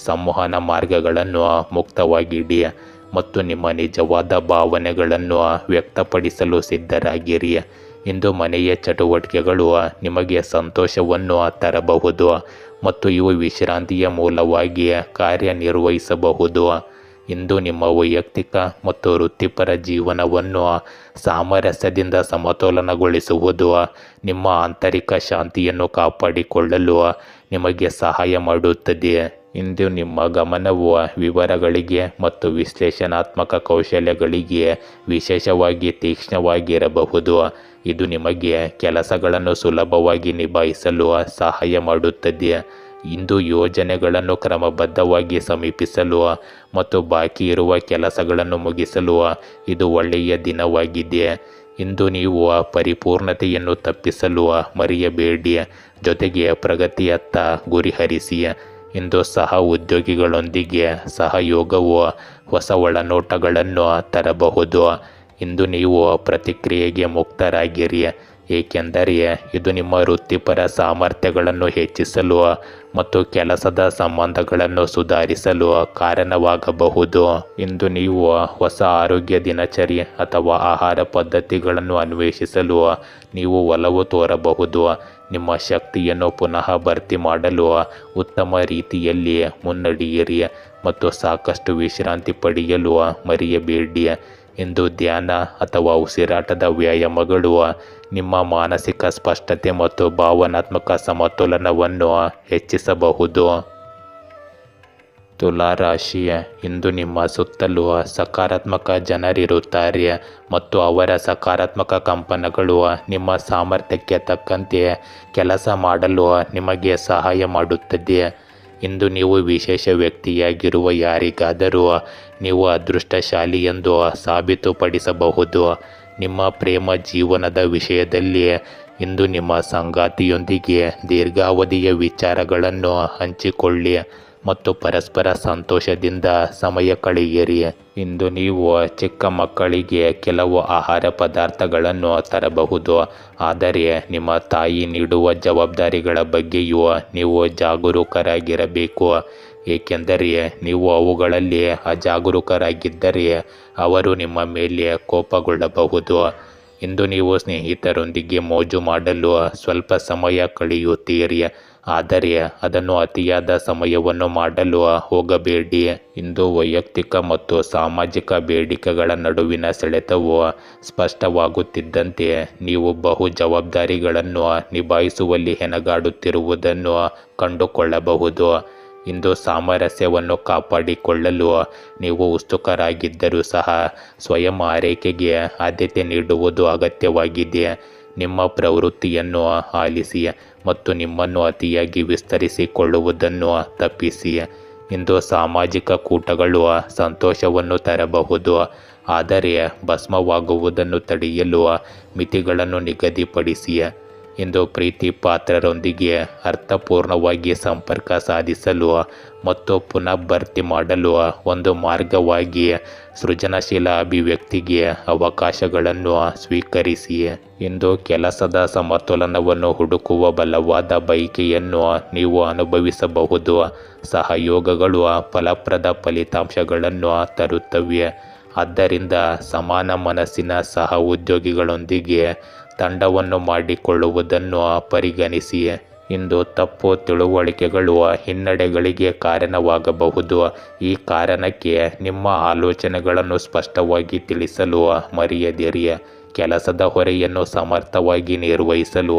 ಸಂವಹನ ಮಾರ್ಗಗಳನ್ನು ಮುಕ್ತವಾಗಿಡಿ ಮತ್ತು ನಿಮ್ಮ ನಿಜವಾದ ಭಾವನೆಗಳನ್ನು ವ್ಯಕ್ತಪಡಿಸಲು ಸಿದ್ಧರಾಗಿರಿ. ಇಂದು ಮನೆಯ ಚಟುವಟಿಕೆಗಳು ನಿಮಗೆ ಸಂತೋಷವನ್ನು ತರಬಹುದು ಮತ್ತು ಇವು ವಿಶ್ರಾಂತಿಯ ಮೂಲವಾಗಿ ಕಾರ್ಯನಿರ್ವಹಿಸಬಹುದು. ಇಂದು ನಿಮ್ಮ ವೈಯಕ್ತಿಕ ಮತ್ತು ವೃತ್ತಿಪರ ಜೀವನವನ್ನು ಸಾಮರಸ್ಯದಿಂದ ಸಮತೋಲನಗೊಳಿಸುವುದು ನಿಮ್ಮ ಆಂತರಿಕ ಶಾಂತಿಯನ್ನು ಕಾಪಾಡಿಕೊಳ್ಳಲು ನಿಮಗೆ ಸಹಾಯ ಮಾಡುತ್ತದೆ. ಇಂದು ನಿಮ್ಮ ಗಮನವು ವಿವರಗಳಿಗೆ ಮತ್ತು ವಿಶ್ಲೇಷಣಾತ್ಮಕ ಕೌಶಲ್ಯಗಳಿಗೆ ವಿಶೇಷವಾಗಿ ತೀಕ್ಷ್ಣವಾಗಿರಬಹುದು. ಇದು ನಿಮಗೆ ಕೆಲಸಗಳನ್ನು ಸುಲಭವಾಗಿ ನಿಭಾಯಿಸಲು ಸಹಾಯ ಮಾಡುತ್ತದೆ. ಇಂದು ಯೋಜನೆಗಳನ್ನು ಕ್ರಮಬದ್ಧವಾಗಿ ಸಮೀಪಿಸಲು ಮತ್ತು ಬಾಕಿ ಇರುವ ಕೆಲಸಗಳನ್ನು ಮುಗಿಸಲು ಇದು ಒಳ್ಳೆಯ ದಿನವಾಗಿದೆ. ಇಂದು ನೀವು ಪರಿಪೂರ್ಣತೆಯನ್ನು ತಪ್ಪಿಸಲು ಮರೆಯಬೇಡಿ, ಜೊತೆಗೆ ಪ್ರಗತಿಯತ್ತ ಗುರಿಹರಿಸಿ. ಇಂದು ಸಹ ಉದ್ಯೋಗಿಗಳೊಂದಿಗೆ ಸಹಯೋಗವು ಹೊಸ ಒಳನೋಟಗಳನ್ನು ತರಬಹುದು. ಇಂದು ನೀವು ಪ್ರತಿಕ್ರಿಯೆಗೆ ಮುಕ್ತರಾಗಿರಿ, ಏಕೆಂದರೆ ಇದು ನಿಮ್ಮ ವೃತ್ತಿಪರ ಸಾಮರ್ಥ್ಯಗಳನ್ನು ಹೆಚ್ಚಿಸಲು ಮತ್ತು ಕೆಲಸದ ಸಂಬಂಧಗಳನ್ನು ಸುಧಾರಿಸಲು ಕಾರಣವಾಗಬಹುದು. ಇಂದು ನೀವು ಹೊಸ ಆರೋಗ್ಯ ದಿನಚರಿ ಅಥವಾ ಆಹಾರ ಪದ್ಧತಿಗಳನ್ನು ಅನ್ವೇಷಿಸಲು ನೀವು ಒಲವು ತೋರಬಹುದು. ನಿಮ್ಮ ಶಕ್ತಿಯನ್ನು ಪುನಃ ಭರ್ತಿ ಮಾಡಲು ಉತ್ತಮ ರೀತಿಯಲ್ಲಿ ಮುನ್ನಡೆಯಿರಿ ಮತ್ತು ಸಾಕಷ್ಟು ವಿಶ್ರಾಂತಿ ಪಡೆಯಲು ಮರೆಯಬೇಡಿ. ಇಂದು ಧ್ಯಾನ ಅಥವಾ ಉಸಿರಾಟದ ವ್ಯಾಯಾಮಗಳು ನಿಮ್ಮ ಮಾನಸಿಕ ಸ್ಪಷ್ಟತೆ ಮತ್ತು ಭಾವನಾತ್ಮಕ ಸಮತೋಲನವನ್ನು ಹೆಚ್ಚಿಸಬಹುದು. ತುಲಾ ರಾಶಿ, ಇಂದು ನಿಮ್ಮ ಸುತ್ತಲೂ ಸಕಾರಾತ್ಮಕ ಜನರಿರುತ್ತಾರೆ ಮತ್ತು ಅವರ ಸಕಾರಾತ್ಮಕ ಕಂಪನಗಳು ನಿಮ್ಮ ಸಾಮರ್ಥ್ಯಕ್ಕೆ ತಕ್ಕಂತೆ ಕೆಲಸ ಮಾಡಲು ನಿಮಗೆ ಸಹಾಯ ಮಾಡುತ್ತದೆ. ಇಂದು ನೀವು ವಿಶೇಷ ವ್ಯಕ್ತಿಯಾಗಿರುವ ಯಾರಿಗಾದರೂ ನೀವು ಅದೃಷ್ಟಶಾಲಿ ಎಂದು ಸಾಬೀತುಪಡಿಸಬಹುದು. ನಿಮ್ಮ ಪ್ರೇಮ ಜೀವನದ ವಿಷಯದಲ್ಲಿ ಇಂದು ನಿಮ್ಮ ಸಂಗಾತಿಯೊಂದಿಗೆ ದೀರ್ಘಾವಧಿಯ ವಿಚಾರಗಳನ್ನು ಹಂಚಿಕೊಳ್ಳಿ ಮತ್ತು ಪರಸ್ಪರ ಸಂತೋಷದಿಂದ ಸಮಯ ಕಳೆಯಿರಿ. ಇಂದು ನೀವು ಚಿಕ್ಕ ಮಕ್ಕಳಿಗೆ ಕೆಲವು ಆಹಾರ ಪದಾರ್ಥಗಳನ್ನು ತರಬಹುದು, ಆದರೆ ನಿಮ್ಮ ತಾಯಿ ನೀಡುವ ಜವಾಬ್ದಾರಿಗಳ ಬಗ್ಗೆಯೂ ನೀವು ಜಾಗರೂಕರಾಗಿರಬೇಕು, ಏಕೆಂದರೆ ನೀವು ಅವುಗಳಲ್ಲಿ ಅಜಾಗರೂಕರಾಗಿದ್ದರೆ ಅವರು ನಿಮ್ಮ ಮೇಲೆ ಕೋಪಗೊಳ್ಳಬಹುದು. ಇಂದು ನೀವು ಸ್ನೇಹಿತರೊಂದಿಗೆ ಮೋಜು ಮಾಡಲು ಸ್ವಲ್ಪ ಸಮಯ ಕಳೆಯುತ್ತೀರಿ, ಆದರೆ ಅದನ್ನು ಅತಿಯಾದ ಸಮಯವನ್ನು ಮಾಡಲು ಹೋಗಬೇಡಿ. ಇಂದು ವೈಯಕ್ತಿಕ ಮತ್ತು ಸಾಮಾಜಿಕ ಬೇಡಿಕೆಗಳ ನಡುವಿನ ಸೆಳೆತವು ಸ್ಪಷ್ಟವಾಗುತ್ತಿದ್ದಂತೆ ನೀವು ಬಹು ಜವಾಬ್ದಾರಿಗಳನ್ನು ನಿಭಾಯಿಸುವಲ್ಲಿ ಹೆಣಗಾಡುತ್ತಿರುವುದನ್ನು ಕಂಡುಕೊಳ್ಳಬಹುದು. ಇಂದು ಸಾಮರಸ್ಯವನ್ನು ಕಾಪಾಡಿಕೊಳ್ಳಲು ನೀವು ಉತ್ಸುಕರಾಗಿದ್ದರೂ ಸಹ ಸ್ವಯಂ ಆರೈಕೆಗೆ ಆದ್ಯತೆ ನೀಡುವುದು ಅಗತ್ಯವಾಗಿದೆ. ನಿಮ್ಮ ಪ್ರವೃತ್ತಿಯನ್ನು ಆಲಿಸಿ ಮತ್ತು ನಿಮ್ಮನ್ನು ಅತಿಯಾಗಿ ವಿಸ್ತರಿಸಿಕೊಳ್ಳುವುದನ್ನು ತಪ್ಪಿಸಿ. ಇಂದು ಸಾಮಾಜಿಕ ಕೂಟಗಳು ಸಂತೋಷವನ್ನು ತರಬಹುದು, ಆದರೆ ಭಸ್ಮವಾಗುವುದನ್ನು ತಡೆಯಲು ಮಿತಿಗಳನ್ನು ನಿಗದಿಪಡಿಸಿ. ಇಂದು ಪ್ರೀತಿ ಪಾತ್ರರೊಂದಿಗೆ ಅರ್ಥಪೂರ್ಣವಾಗಿ ಸಂಪರ್ಕ ಸಾಧಿಸಲು ಮತ್ತು ಪುನಃ ಭರ್ತಿ ಮಾಡಲು ಒಂದು ಮಾರ್ಗವಾಗಿ ಸೃಜನಶೀಲ ಅಭಿವ್ಯಕ್ತಿಗೆ ಅವಕಾಶಗಳನ್ನು ಸ್ವೀಕರಿಸಿ. ಇಂದು ಕೆಲಸದ ಸಮತೋಲನವನ್ನು ಹುಡುಕುವ ಬಲವಾದ ಬಯಕೆಯನ್ನು ನೀವು ಅನುಭವಿಸಬಹುದು. ಸಹಯೋಗಗಳು ಫಲಪ್ರದ ಫಲಿತಾಂಶಗಳನ್ನು ತರುತ್ತವೆ, ಆದ್ದರಿಂದ ಸಮಾನ ಮನಸ್ಸಿನ ಸಹ ಉದ್ಯೋಗಿಗಳೊಂದಿಗೆ ತಂಡವನ್ನು ಮಾಡಿಕೊಳ್ಳುವುದನ್ನು ಪರಿಗಣಿಸಿ. ಇಂದು ತಪ್ಪು ತಿಳುವಳಿಕೆಗಳು ಹಿನ್ನಡೆಗಳಿಗೆ ಕಾರಣವಾಗಬಹುದು. ಈ ಕಾರಣಕ್ಕೆ ನಿಮ್ಮ ಆಲೋಚನೆಗಳನ್ನು ಸ್ಪಷ್ಟವಾಗಿ ತಿಳಿಸಲು ಮರೆಯದಿರಿ. ಕೆಲಸದ ಹೊರೆಯನ್ನು ಸಮರ್ಥವಾಗಿ ನಿರ್ವಹಿಸಲು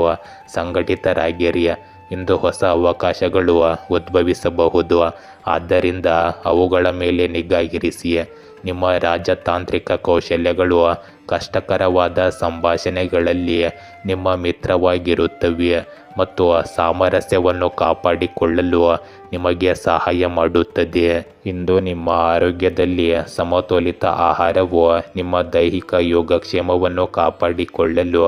ಸಂಘಟಿತರಾಗಿರಿ. ಇಂದು ಹೊಸ ಅವಕಾಶಗಳು ಉದ್ಭವಿಸಬಹುದು, ಆದ್ದರಿಂದ ಅವುಗಳ ಮೇಲೆ ನಿಗಾ ಇರಿಸಿ. ನಿಮ್ಮ ರಾಜತಾಂತ್ರಿಕ ಕೌಶಲ್ಯಗಳು ಕಷ್ಟಕರವಾದ ಸಂಭಾಷಣೆಗಳಲ್ಲಿ ನಿಮ್ಮ ಮಿತ್ರವಾಗಿರುತ್ತವೆ ಮತ್ತು ಸಾಮರಸ್ಯವನ್ನು ಕಾಪಾಡಿಕೊಳ್ಳಲು ನಿಮಗೆ ಸಹಾಯ ಮಾಡುತ್ತದೆ. ಇಂದು ನಿಮ್ಮ ಆರೋಗ್ಯದಲ್ಲಿ ಸಮತೋಲಿತ ಆಹಾರವು ನಿಮ್ಮ ದೈಹಿಕ ಯೋಗಕ್ಷೇಮವನ್ನು ಕಾಪಾಡಿಕೊಳ್ಳಲು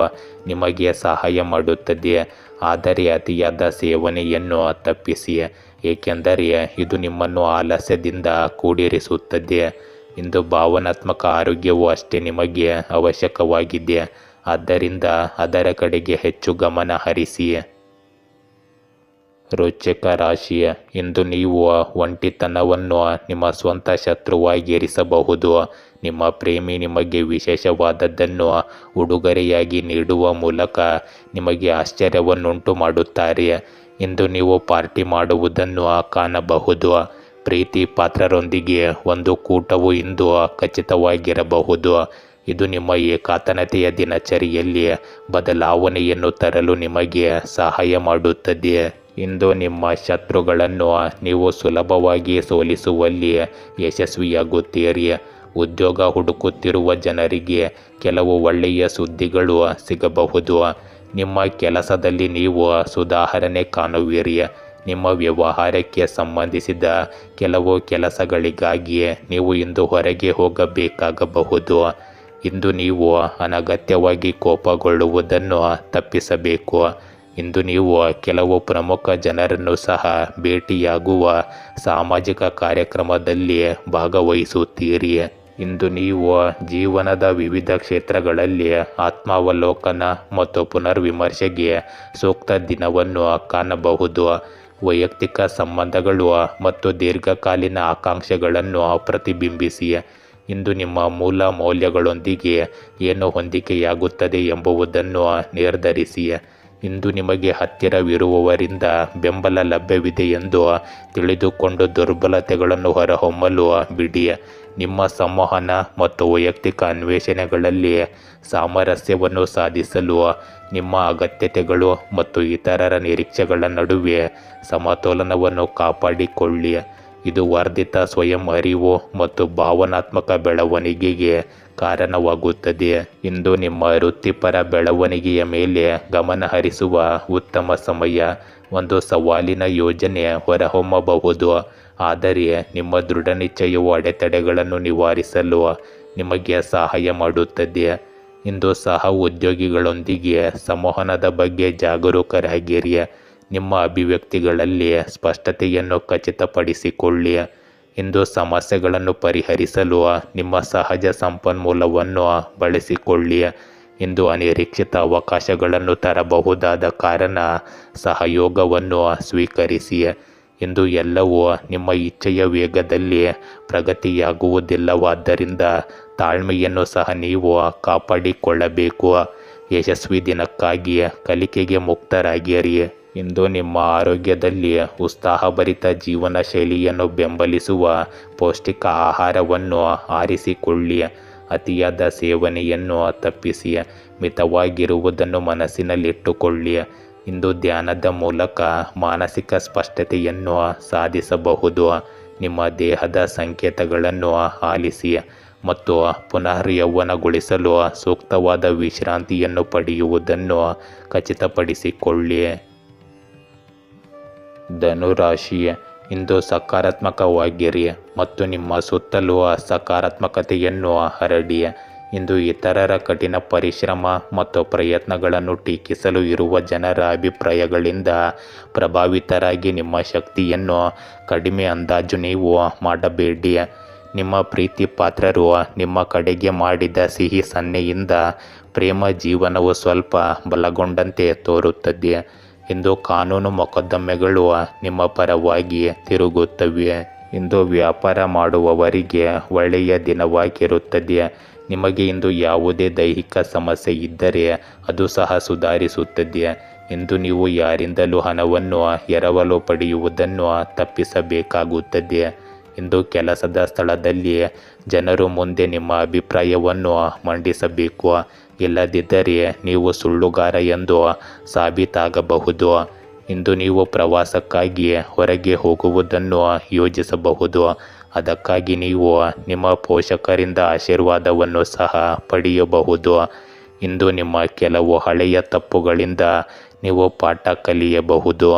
ನಿಮಗೆ ಸಹಾಯ ಮಾಡುತ್ತದೆ, ಆದರೆ ಅತಿಯಾದ ಸೇವನೆಯನ್ನು ತಪ್ಪಿಸಿ, ಏಕೆಂದರೆ ಇದು ನಿಮ್ಮನ್ನು ಆಲಸ್ಯದಿಂದ ಕೂಡಿರಿಸುತ್ತದೆ. ಇಂದು ಭಾವನಾತ್ಮಕ ಆರೋಗ್ಯವು ಅಷ್ಟೇ ನಿಮಗೆ ಅವಶ್ಯಕವಾಗಿದೆ, ಆದ್ದರಿಂದ ಅದರ ಕಡೆಗೆ ಹೆಚ್ಚು ಗಮನ ಹರಿಸಿ. ರೋಚಕ ರಾಶಿ. ಇಂದು ನೀವು ಒಂಟಿತನವನ್ನು ನಿಮ್ಮ ಸ್ವಂತ ಶತ್ರುವಾಗಿರಿಸಬಹುದು. ನಿಮ್ಮ ಪ್ರೇಮಿ ನಿಮಗೆ ವಿಶೇಷವಾದದ್ದನ್ನು ಉಡುಗೊರೆಯಾಗಿ ನೀಡುವ ಮೂಲಕ ನಿಮಗೆ ಆಶ್ಚರ್ಯವನ್ನುಂಟು ಮಾಡುತ್ತಾರೆ. ಇಂದು ನೀವು ಪಾರ್ಟಿ ಮಾಡುವುದನ್ನು ಕಾಣಬಹುದು. ಪ್ರೀತಿ ಪಾತ್ರರೊಂದಿಗೆ ಒಂದು ಕೂಟವು ಇಂದು ಖಚಿತವಾಗಿರಬಹುದು. ಇದು ನಿಮ್ಮ ಏಕಾಂತತೆಯ ದಿನಚರಿಯಲ್ಲಿ ಬದಲಾವಣೆಯನ್ನು ತರಲು ನಿಮಗೆ ಸಹಾಯ ಮಾಡುತ್ತದೆ. ಇಂದು ನಿಮ್ಮ ಶತ್ರುಗಳನ್ನು ನೀವು ಸುಲಭವಾಗಿ ಸೋಲಿಸುವಲ್ಲಿ ಯಶಸ್ವಿಯಾಗುತ್ತೀರಿ. ಉದ್ಯೋಗ ಹುಡುಕುತ್ತಿರುವ ಜನರಿಗೆ ಕೆಲವು ಒಳ್ಳೆಯ ಸುದ್ದಿಗಳು ಸಿಗಬಹುದು. ನಿಮ್ಮ ಕೆಲಸದಲ್ಲಿ ನೀವು ಸುಧಾರಣೆ ಕಾಣುವಿರಿ. ನಿಮ್ಮ ವ್ಯವಹಾರಕ್ಕೆ ಸಂಬಂಧಿಸಿದ ಕೆಲವು ಕೆಲಸಗಳಿಗಾಗಿ ನೀವು ಇಂದು ಹೊರಗೆ ಹೋಗಬೇಕಾಗಬಹುದು. ಇಂದು ನೀವು ಅನಗತ್ಯವಾಗಿ ಕೋಪಗೊಳ್ಳುವುದನ್ನು ತಪ್ಪಿಸಬೇಕು. ಇಂದು ನೀವು ಕೆಲವು ಪ್ರಮುಖ ಜನರನ್ನು ಸಹ ಭೇಟಿಯಾಗುವ ಸಾಮಾಜಿಕ ಕಾರ್ಯಕ್ರಮದಲ್ಲಿ ಭಾಗವಹಿಸುತ್ತೀರಿ. ಇಂದು ನೀವು ಜೀವನದ ವಿವಿಧ ಕ್ಷೇತ್ರಗಳಲ್ಲಿ ಆತ್ಮಾವಲೋಕನ ಮತ್ತು ಪುನರ್ವಿಮರ್ಶೆಗೆ ಸೂಕ್ತ ದಿನವನ್ನು ಕಾಣಬಹುದು. ವೈಯಕ್ತಿಕ ಸಂಬಂಧಗಳು ಮತ್ತು ದೀರ್ಘಕಾಲೀನ ಆಕಾಂಕ್ಷೆಗಳನ್ನು ಪ್ರತಿಬಿಂಬಿಸಿ. ಇಂದು ನಿಮ್ಮ ಮೂಲ ಮೌಲ್ಯಗಳೊಂದಿಗೆ ಏನು ಹೊಂದಿಕೆಯಾಗುತ್ತದೆ ಎಂಬುದನ್ನು ನಿರ್ಧರಿಸಿ. ಇಂದು ನಿಮಗೆ ಹತ್ತಿರವಿರುವವರಿಂದ ಬೆಂಬಲ ಲಭ್ಯವಿದೆ ಎಂದು ತಿಳಿದುಕೊಂಡು ದುರ್ಬಲತೆಗಳನ್ನು ಹೊರಹೊಮ್ಮಲು ಬಿಡಿ. ನಿಮ್ಮ ಸಂವಹನ ಮತ್ತು ವೈಯಕ್ತಿಕ ಅನ್ವೇಷಣೆಗಳಲ್ಲಿ ಸಾಮರಸ್ಯವನ್ನು ಸಾಧಿಸಲು ನಿಮ್ಮ ಅಗತ್ಯತೆಗಳು ಮತ್ತು ಇತರರ ನಿರೀಕ್ಷೆಗಳ ನಡುವೆ ಸಮತೋಲನವನ್ನು ಕಾಪಾಡಿಕೊಳ್ಳಿ. ಇದು ವರ್ಧಿತ ಸ್ವಯಂ ಅರಿವು ಮತ್ತು ಭಾವನಾತ್ಮಕ ಬೆಳವಣಿಗೆಗೆ ಕಾರಣವಾಗುತ್ತದೆ. ಇಂದು ನಿಮ್ಮ ವೃತ್ತಿಪರ ಬೆಳವಣಿಗೆಯ ಮೇಲೆ ಗಮನ ಹರಿಸುವ ಉತ್ತಮ ಸಮಯ. ಒಂದು ಸವಾಲಿನ ಯೋಜನೆ ಹೊರಹೊಮ್ಮಬಹುದು, ಆದರೆ ನಿಮ್ಮ ದೃಢ ನಿಶ್ಚಯವು ಅಡೆತಡೆಗಳನ್ನು ನಿವಾರಿಸಲು ನಿಮಗೆ ಸಹಾಯ ಮಾಡುತ್ತದೆ. ಇಂದು ಸಹ ಉದ್ಯೋಗಿಗಳೊಂದಿಗೆ ಸಂವಹನದ ಬಗ್ಗೆ ಜಾಗರೂಕರಾಗಿರಿ. ನಿಮ್ಮ ಅಭಿವ್ಯಕ್ತಿಗಳಲ್ಲಿ ಸ್ಪಷ್ಟತೆಯನ್ನು ಖಚಿತಪಡಿಸಿಕೊಳ್ಳಿ. ಇಂದು ಸಮಸ್ಯೆಗಳನ್ನು ಪರಿಹರಿಸಲು ನಿಮ್ಮ ಸಹಜ ಸಂಪನ್ಮೂಲವನ್ನು ಬಳಸಿಕೊಳ್ಳಿ. ಇಂದು ಅನಿರೀಕ್ಷಿತ ಅವಕಾಶಗಳನ್ನು ತರಬಹುದಾದ ಕಾರಣ ಸಹಯೋಗವನ್ನು ಸ್ವೀಕರಿಸಿ. ಇಂದು ಎಲ್ಲವೂ ನಿಮ್ಮ ಇಚ್ಛೆಯ ವೇಗದಲ್ಲಿ ಪ್ರಗತಿಯಾಗುವುದಿಲ್ಲವಾದ್ದರಿಂದ ತಾಳ್ಮೆಯನ್ನು ಸಹ ನೀವು ಕಾಪಾಡಿಕೊಳ್ಳಬೇಕು. ಯಶಸ್ವಿ ದಿನಕ್ಕಾಗಿ ಕಲಿಕೆಗೆ ಮುಕ್ತರಾಗಿರಿ. ಇಂದು ನಿಮ್ಮ ಆರೋಗ್ಯದಲ್ಲಿ ಉತ್ಸಾಹಭರಿತ ಜೀವನ ಶೈಲಿಯನ್ನು ಬೆಂಬಲಿಸುವ ಪೌಷ್ಟಿಕ ಆಹಾರವನ್ನು ಆರಿಸಿಕೊಳ್ಳಿ. ಅತಿಯಾದ ಸೇವನೆಯನ್ನು ತಪ್ಪಿಸಿ ಮಿತವಾಗಿರುವುದನ್ನು ಮನಸ್ಸಿನಲ್ಲಿಟ್ಟುಕೊಳ್ಳಿ. ಇಂದು ಧ್ಯಾನದ ಮೂಲಕ ಮಾನಸಿಕ ಸ್ಪಷ್ಟತೆಯನ್ನು ಸಾಧಿಸಬಹುದು. ನಿಮ್ಮ ದೇಹದ ಸಂಕೇತಗಳನ್ನು ಆಲಿಸಿ ಮತ್ತು ಪುನರ್ ಯೌವನಗೊಳಿಸಲು ಸೂಕ್ತವಾದ ವಿಶ್ರಾಂತಿಯನ್ನು ಪಡೆಯುವುದನ್ನು ಖಚಿತಪಡಿಸಿಕೊಳ್ಳಿ. ಧನುರಾಶಿ, ಇಂದು ಸಕಾರಾತ್ಮಕವಾಗಿರಿ ಮತ್ತು ನಿಮ್ಮ ಸುತ್ತಲೂ ಸಕಾರಾತ್ಮಕತೆಯನ್ನು ಹರಡಿ. ಇಂದು ಇತರರ ಕಠಿಣ ಪರಿಶ್ರಮ ಮತ್ತು ಪ್ರಯತ್ನಗಳನ್ನು ಟೀಕಿಸಲು ಇರುವ ಜನರ ಅಭಿಪ್ರಾಯಗಳಿಂದ ಪ್ರಭಾವಿತರಾಗಿ ನಿಮ್ಮ ಶಕ್ತಿಯನ್ನು ಕಡಿಮೆ ಅಂದಾಜು ನೀವು ಮಾಡಬೇಡಿ. ನಿಮ್ಮ ಪ್ರೀತಿ ಪಾತ್ರರು ನಿಮ್ಮ ಕಡೆಗೆ ಮಾಡಿದ ಸಿಹಿ ಸನ್ನೆಯಿಂದ ಪ್ರೇಮ ಜೀವನವು ಸ್ವಲ್ಪ ಬಲಗೊಂಡಂತೆ ತೋರುತ್ತದೆ. ಇಂದು ಕಾನೂನು ಮೊಕದ್ದಮೆಗಳು ನಿಮ್ಮ ಪರವಾಗಿ ತಿರುಗುತ್ತವೆ. ಇಂದು ವ್ಯಾಪಾರ ಮಾಡುವವರಿಗೆ ಒಳ್ಳೆಯ ದಿನವಾಗಿರುತ್ತದೆ. ನಿಮಗೆ ಇಂದು ಯಾವುದೇ ದೈಹಿಕ ಸಮಸ್ಯೆ ಇದ್ದರೆ ಅದು ಸಹ ಸುಧಾರಿಸುತ್ತದೆ. ಇಂದು ನೀವು ಯಾರಿಂದಲೂ ಹಣವನ್ನು ಎರವಲು ಪಡೆಯುವುದನ್ನು ತಪ್ಪಿಸಬೇಕಾಗುತ್ತದೆ. ಇಂದು ಕೆಲಸದ ಸ್ಥಳದಲ್ಲಿ ಜನರು ಮುಂದೆ ನಿಮ್ಮ ಅಭಿಪ್ರಾಯವನ್ನು ಮಂಡಿಸಬೇಕು. ಇಲ್ಲದಿದ್ದರೆ ನೀವು ಸುಳ್ಳುಗಾರ ಎಂದು ಸಾಬೀತಾಗಬಹುದು. ಇಂದು ನೀವು ಪ್ರವಾಸಕ್ಕಾಗಿ ಹೊರಗೆ ಹೋಗುವುದನ್ನು ಯೋಜಿಸಬಹುದು. ಅದಕ್ಕಾಗಿ ನೀವು ನಿಮ್ಮ ಪೋಷಕರಿಂದ ಆಶೀರ್ವಾದವನ್ನು ಸಹ ಪಡೆಯಬಹುದು. ಇಂದು ನಿಮ್ಮ ಕೆಲವು ಹಳೆಯ ತಪ್ಪುಗಳಿಂದ ನೀವು ಪಾಠ ಕಲಿಯಬಹುದು.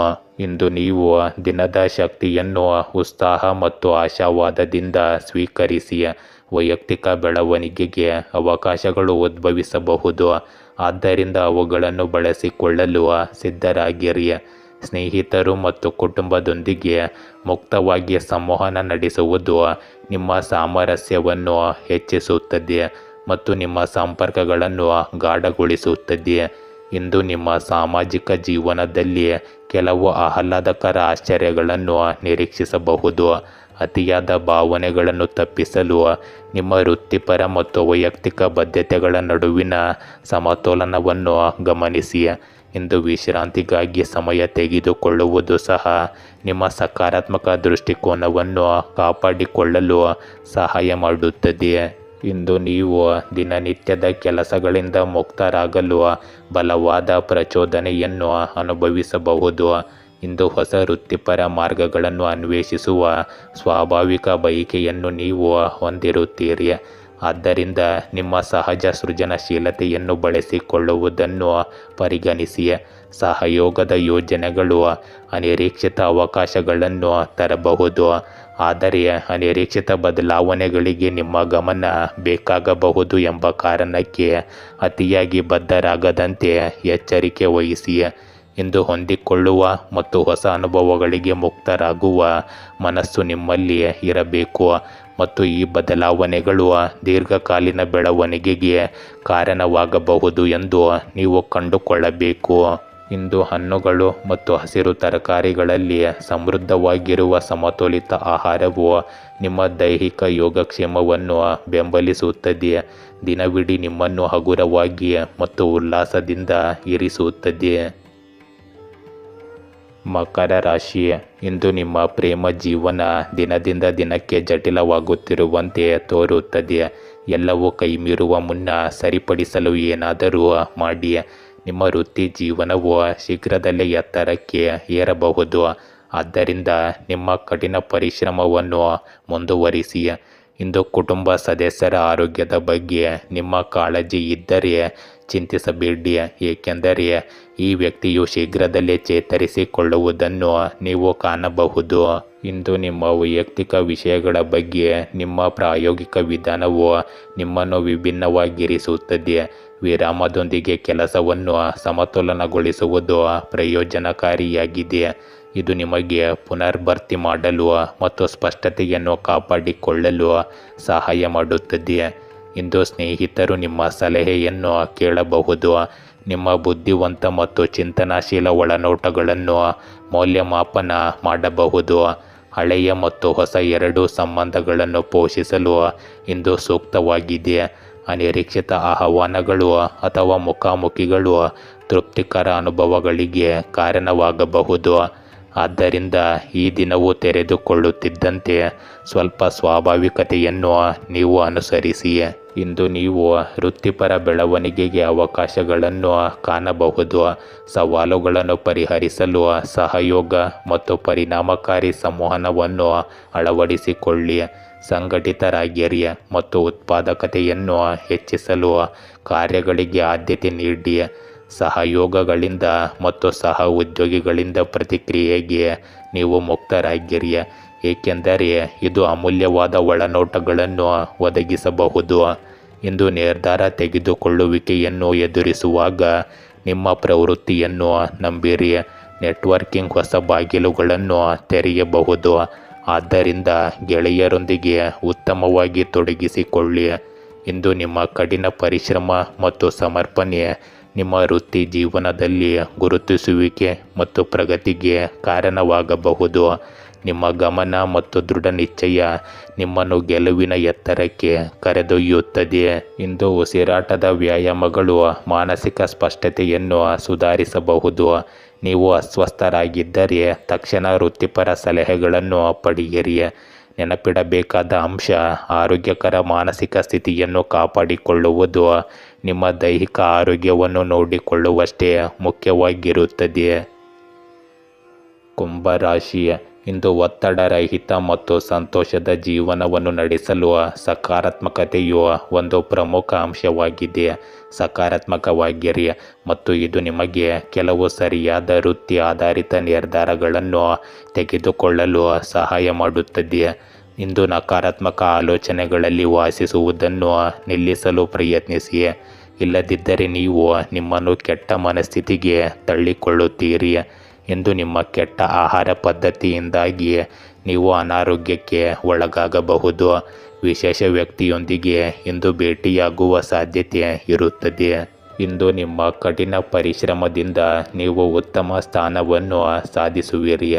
ಇಂದು ನೀವು ದಿನದ ಶಕ್ತಿಯನ್ನು ಉತ್ಸಾಹ ಮತ್ತು ಆಶಾವಾದದಿಂದ ಸ್ವೀಕರಿಸಿ. ವೈಯಕ್ತಿಕ ಬೆಳವಣಿಗೆಗೆ ಅವಕಾಶಗಳು ಉದ್ಭವಿಸಬಹುದು, ಆದ್ದರಿಂದ ಅವುಗಳನ್ನು ಬಳಸಿಕೊಳ್ಳಲು ಸಿದ್ಧರಾಗಿರಿ. ಸ್ನೇಹಿತರು ಮತ್ತು ಕುಟುಂಬದೊಂದಿಗೆ ಮುಕ್ತವಾಗಿ ಸಂವಹನ ನಡೆಸುವುದು ನಿಮ್ಮ ಸಾಮರಸ್ಯವನ್ನು ಹೆಚ್ಚಿಸುತ್ತದೆ ಮತ್ತು ನಿಮ್ಮ ಸಂಪರ್ಕಗಳನ್ನು ಗಾಢಗೊಳಿಸುತ್ತದೆ. ಇಂದು ನಿಮ್ಮ ಸಾಮಾಜಿಕ ಜೀವನದಲ್ಲಿ ಕೆಲವು ಆಹ್ಲಾದಕರ ಆಶ್ಚರ್ಯಗಳನ್ನು ನಿರೀಕ್ಷಿಸಬಹುದು. ಅತಿಯಾದ ಭಾವನೆಗಳನ್ನು ತಪ್ಪಿಸಲು ನಿಮ್ಮ ವೃತ್ತಿಪರ ಮತ್ತು ವೈಯಕ್ತಿಕ ಬದ್ಧತೆಗಳ ನಡುವಿನ ಸಮತೋಲನವನ್ನು ಗಮನಿಸಿ. ಇಂದು ವಿಶ್ರಾಂತಿಗಾಗಿ ಸಮಯ ತೆಗೆದುಕೊಳ್ಳುವುದು ಸಹ ನಿಮ್ಮ ಸಕಾರಾತ್ಮಕ ದೃಷ್ಟಿಕೋನವನ್ನು ಕಾಪಾಡಿಕೊಳ್ಳಲು ಸಹಾಯ ಮಾಡುತ್ತದೆ. ಇಂದು ನೀವು ದಿನನಿತ್ಯದ ಕೆಲಸಗಳಿಂದ ಮುಕ್ತರಾಗಲು ಬಲವಾದ ಪ್ರಚೋದನೆಯನ್ನು ಅನುಭವಿಸಬಹುದು. ಇಂದು ಹೊಸ ವೃತ್ತಿಪರ ಮಾರ್ಗಗಳನ್ನು ಅನ್ವೇಷಿಸುವ ಸ್ವಾಭಾವಿಕ ಬಯಕೆಯನ್ನು ನೀವು ಹೊಂದಿರುತ್ತೀರಿ. ಆದ್ದರಿಂದ ನಿಮ್ಮ ಸಹಜ ಸೃಜನಶೀಲತೆಯನ್ನು ಬಳಸಿಕೊಳ್ಳುವುದನ್ನು ಪರಿಗಣಿಸಿ. ಸಹಯೋಗದ ಯೋಜನೆಗಳು ಅನಿರೀಕ್ಷಿತ ಅವಕಾಶಗಳನ್ನು ತರಬಹುದು, ಆದರೆ ಅನಿರೀಕ್ಷಿತ ಬದಲಾವಣೆಗಳಿಗೆ ನಿಮ್ಮ ಗಮನ ಬೇಕಾಗಬಹುದು ಎಂಬ ಕಾರಣಕ್ಕೆ ಅತಿಯಾಗಿ ಬದ್ಧರಾಗದಂತೆ ಎಚ್ಚರಿಕೆ ವಹಿಸಿ. ಇಂದು ಹೊಂದಿಕೊಳ್ಳುವ ಮತ್ತು ಹೊಸ ಅನುಭವಗಳಿಗೆ ಮುಕ್ತರಾಗುವ ಮನಸ್ಸು ನಿಮ್ಮಲ್ಲಿ ಇರಬೇಕು ಮತ್ತು ಈ ಬದಲಾವಣೆಗಳು ದೀರ್ಘಕಾಲೀನ ಬೆಳವಣಿಗೆಗೆ ಕಾರಣವಾಗಬಹುದು ಎಂದು ನೀವು ಕಂಡುಕೊಳ್ಳಬೇಕು. ಇಂದು ಹಣ್ಣುಗಳು ಮತ್ತು ಹಸಿರು ತರಕಾರಿಗಳಲ್ಲಿ ಸಮೃದ್ಧವಾಗಿರುವ ಸಮತೋಲಿತ ಆಹಾರವು ನಿಮ್ಮ ದೈಹಿಕ ಯೋಗಕ್ಷೇಮವನ್ನು ಬೆಂಬಲಿಸುತ್ತದೆ. ದಿನವಿಡೀ ನಿಮ್ಮನ್ನು ಹಗುರವಾಗಿ ಮತ್ತು ಉಲ್ಲಾಸದಿಂದ ಇರಿಸುತ್ತದೆ. ಮಕರ ರಾಶಿ, ಇಂದು ನಿಮ್ಮ ಪ್ರೇಮ ಜೀವನ ದಿನದಿಂದ ದಿನಕ್ಕೆ ಜಟಿಲವಾಗುತ್ತಿರುವಂತೆ ತೋರುತ್ತದೆ. ಎಲ್ಲವೂ ಕೈಮೀರುವ ಮುನ್ನ ಸರಿಪಡಿಸಲು ಏನಾದರೂ ಮಾಡಿ. ನಿಮ್ಮ ವೃತ್ತಿ ಜೀವನವು ಶೀಘ್ರದಲ್ಲೇ ಎತ್ತರಕ್ಕೆ ಏರಬಹುದು, ಆದ್ದರಿಂದ ನಿಮ್ಮ ಕಠಿಣ ಪರಿಶ್ರಮವನ್ನು ಮುಂದುವರಿಸಿ. ಇಂದು ಕುಟುಂಬ ಸದಸ್ಯರ ಆರೋಗ್ಯದ ಬಗ್ಗೆ ನಿಮ್ಮ ಕಾಳಜಿ ಇದ್ದರೆ ಚಿಂತಿಸಬೇಡಿ, ಏಕೆಂದರೆ ಈ ವ್ಯಕ್ತಿಯು ಶೀಘ್ರದಲ್ಲೇ ಚೇತರಿಸಿಕೊಳ್ಳುವುದನ್ನು ನೀವು ಕಾಣಬಹುದು. ಇಂದು ನಿಮ್ಮ ವೈಯಕ್ತಿಕ ವಿಷಯಗಳ ಬಗ್ಗೆ ನಿಮ್ಮ ಪ್ರಾಯೋಗಿಕ ವಿಧಾನವು ನಿಮ್ಮನ್ನು ವಿಭಿನ್ನವಾಗಿರಿಸುತ್ತದೆ. ವಿರಾಮದೊಂದಿಗೆ ಕೆಲಸವನ್ನು ಸಮತೋಲನಗೊಳಿಸುವುದು ಪ್ರಯೋಜನಕಾರಿಯಾಗಿದೆ. ಇದು ನಿಮಗೆ ಪುನರ್ಭರ್ತಿ ಮಾಡಲು ಮತ್ತು ಸ್ಪಷ್ಟತೆಯನ್ನು ಕಾಪಾಡಿಕೊಳ್ಳಲು ಸಹಾಯ ಮಾಡುತ್ತದೆ. ಇಂದು ಸ್ನೇಹಿತರು ನಿಮ್ಮ ಸಲಹೆಯನ್ನು ಕೇಳಬಹುದು. ನಿಮ್ಮ ಬುದ್ಧಿವಂತ ಮತ್ತು ಚಿಂತನಾಶೀಲ ಒಳನೋಟಗಳನ್ನು ಮೌಲ್ಯಮಾಪನ ಮಾಡಬಹುದು. ಹಳೆಯ ಮತ್ತು ಹೊಸ ಎರಡೂ ಸಂಬಂಧಗಳನ್ನು ಪೋಷಿಸಲು ಇಂದು ಸೂಕ್ತವಾಗಿದೆ. ಅನಿರೀಕ್ಷಿತ ಆಹ್ವಾನಗಳು ಅಥವಾ ಮುಖಾಮುಖಿಗಳು ತೃಪ್ತಿಕರ ಅನುಭವಗಳಿಗೆ ಕಾರಣವಾಗಬಹುದು. ಆದ್ದರಿಂದ ಈ ದಿನವು ತೆರೆದುಕೊಳ್ಳುತ್ತಿದ್ದಂತೆ ಸ್ವಲ್ಪ ಸ್ವಾಭಾವಿಕತೆಯನ್ನು ನೀವು ಅನುಸರಿಸಿ. ಇಂದು ನೀವು ವೃತ್ತಿಪರ ಬೆಳವಣಿಗೆಗೆ ಅವಕಾಶಗಳನ್ನು ಕಾಣಬಹುದು. ಸವಾಲುಗಳನ್ನು ಪರಿಹರಿಸಲು ಸಹಯೋಗ ಮತ್ತು ಪರಿಣಾಮಕಾರಿ ಸಂವಹನವನ್ನು ಅಳವಡಿಸಿಕೊಳ್ಳಿ. ಸಂಘಟಿತರಾಗಿರಿ ಮತ್ತು ಉತ್ಪಾದಕತೆಯನ್ನು ಹೆಚ್ಚಿಸಲು ಕಾರ್ಯಗಳಿಗೆ ಆದ್ಯತೆ ನೀಡಿ. ಸಹಯೋಗಗಳಿಂದ ಮತ್ತು ಸಹ ಉದ್ಯೋಗಿಗಳಿಂದ ಪ್ರತಿಕ್ರಿಯೆಗೆ ನೀವು ಮುಕ್ತರಾಗಿರಿ, ಏಕೆಂದರೆ ಇದು ಅಮೂಲ್ಯವಾದ ಒಳನೋಟಗಳನ್ನು ಒದಗಿಸಬಹುದು. ಇಂದು ನಿರ್ಧಾರ ತೆಗೆದುಕೊಳ್ಳುವಿಕೆಯನ್ನು ಎದುರಿಸುವಾಗ ನಿಮ್ಮ ಪ್ರವೃತ್ತಿಯನ್ನು ನಂಬಿರಿ. ನೆಟ್ವರ್ಕಿಂಗ್ ಹೊಸ ಬಾಗಿಲುಗಳನ್ನು ತೆರೆಯಬಹುದು. ಆದ್ದರಿಂದ ಗೆಳೆಯರೊಂದಿಗೆ ಉತ್ತಮವಾಗಿ ತೊಡಗಿಸಿಕೊಳ್ಳಿ. ಇಂದು ನಿಮ್ಮ ಕಠಿಣ ಪರಿಶ್ರಮ ಮತ್ತು ಸಮರ್ಪಣೆ ನಿಮ್ಮ ವೃತ್ತಿ ಜೀವನದಲ್ಲಿ ಗುರುತಿಸುವಿಕೆ ಮತ್ತು ಪ್ರಗತಿಗೆ ಕಾರಣವಾಗಬಹುದು. ನಿಮ್ಮ ಗಮನ ಮತ್ತು ದೃಢ ನಿಶ್ಚಯ ನಿಮ್ಮನ್ನು ಗೆಲುವಿನ ಎತ್ತರಕ್ಕೆ ಕರೆದೊಯ್ಯುತ್ತದೆ. ಇಂದು ಉಸಿರಾಟದ ವ್ಯಾಯಾಮಗಳು ಮಾನಸಿಕ ಸ್ಪಷ್ಟತೆಯನ್ನು ಸುಧಾರಿಸಬಹುದು. ನೀವು ಅಸ್ವಸ್ಥರಾಗಿದ್ದರೆ ತಕ್ಷಣ ವೃತ್ತಿಪರ ಸಲಹೆಗಳನ್ನು ಪಡೆಯಿರಿ. ನೆನಪಿಡಬೇಕಾದ ಅಂಶ, ಆರೋಗ್ಯಕರ ಮಾನಸಿಕ ಸ್ಥಿತಿಯನ್ನು ಕಾಪಾಡಿಕೊಳ್ಳುವುದು ನಿಮ್ಮ ದೈಹಿಕ ಆರೋಗ್ಯವನ್ನು ನೋಡಿಕೊಳ್ಳುವಷ್ಟೇ ಮುಖ್ಯವಾಗಿರುತ್ತದೆ. ಕುಂಭರಾಶಿ, ಇಂದು ಒತ್ತಡರಹಿತ ಮತ್ತು ಸಂತೋಷದ ಜೀವನವನ್ನು ನಡೆಸಲು ಸಕಾರಾತ್ಮಕತೆಯು ಒಂದು ಪ್ರಮುಖ ಅಂಶವಾಗಿದೆ. ಸಕಾರಾತ್ಮಕವಾಗಿರಿ ಮತ್ತು ಇದು ನಿಮಗೆ ಕೆಲವು ಸರಿಯಾದ ವೃತ್ತಿ ಆಧಾರಿತ ನಿರ್ಧಾರಗಳನ್ನು ತೆಗೆದುಕೊಳ್ಳಲು ಸಹಾಯ ಮಾಡುತ್ತದೆ. ಇಂದು ನಕಾರಾತ್ಮಕ ಆಲೋಚನೆಗಳಲ್ಲಿ ವಾಸಿಸುವುದನ್ನು ನಿಲ್ಲಿಸಲು ಪ್ರಯತ್ನಿಸಿ. ಇಲ್ಲದಿದ್ದರೆ ನೀವು ನಿಮ್ಮನ್ನು ಕೆಟ್ಟ ಮನಸ್ಥಿತಿಗೆ ತಳ್ಳಿಕೊಳ್ಳುತ್ತೀರಿ. ಇಂದು ನಿಮ್ಮ ಕೆಟ್ಟ ಆಹಾರ ಪದ್ಧತಿಯಿಂದಾಗಿ ನೀವು ಅನಾರೋಗ್ಯಕ್ಕೆ ಒಳಗಾಗಬಹುದು. ವಿಶೇಷ ವ್ಯಕ್ತಿಯೊಂದಿಗೆ ಇಂದು ಭೇಟಿಯಾಗುವ ಸಾಧ್ಯತೆ ಇರುತ್ತದೆ. ಇಂದು ನಿಮ್ಮ ಕಠಿಣ ಪರಿಶ್ರಮದಿಂದ ನೀವು ಉತ್ತಮ ಸ್ಥಾನವನ್ನು ಸಾಧಿಸುವಿರಿ.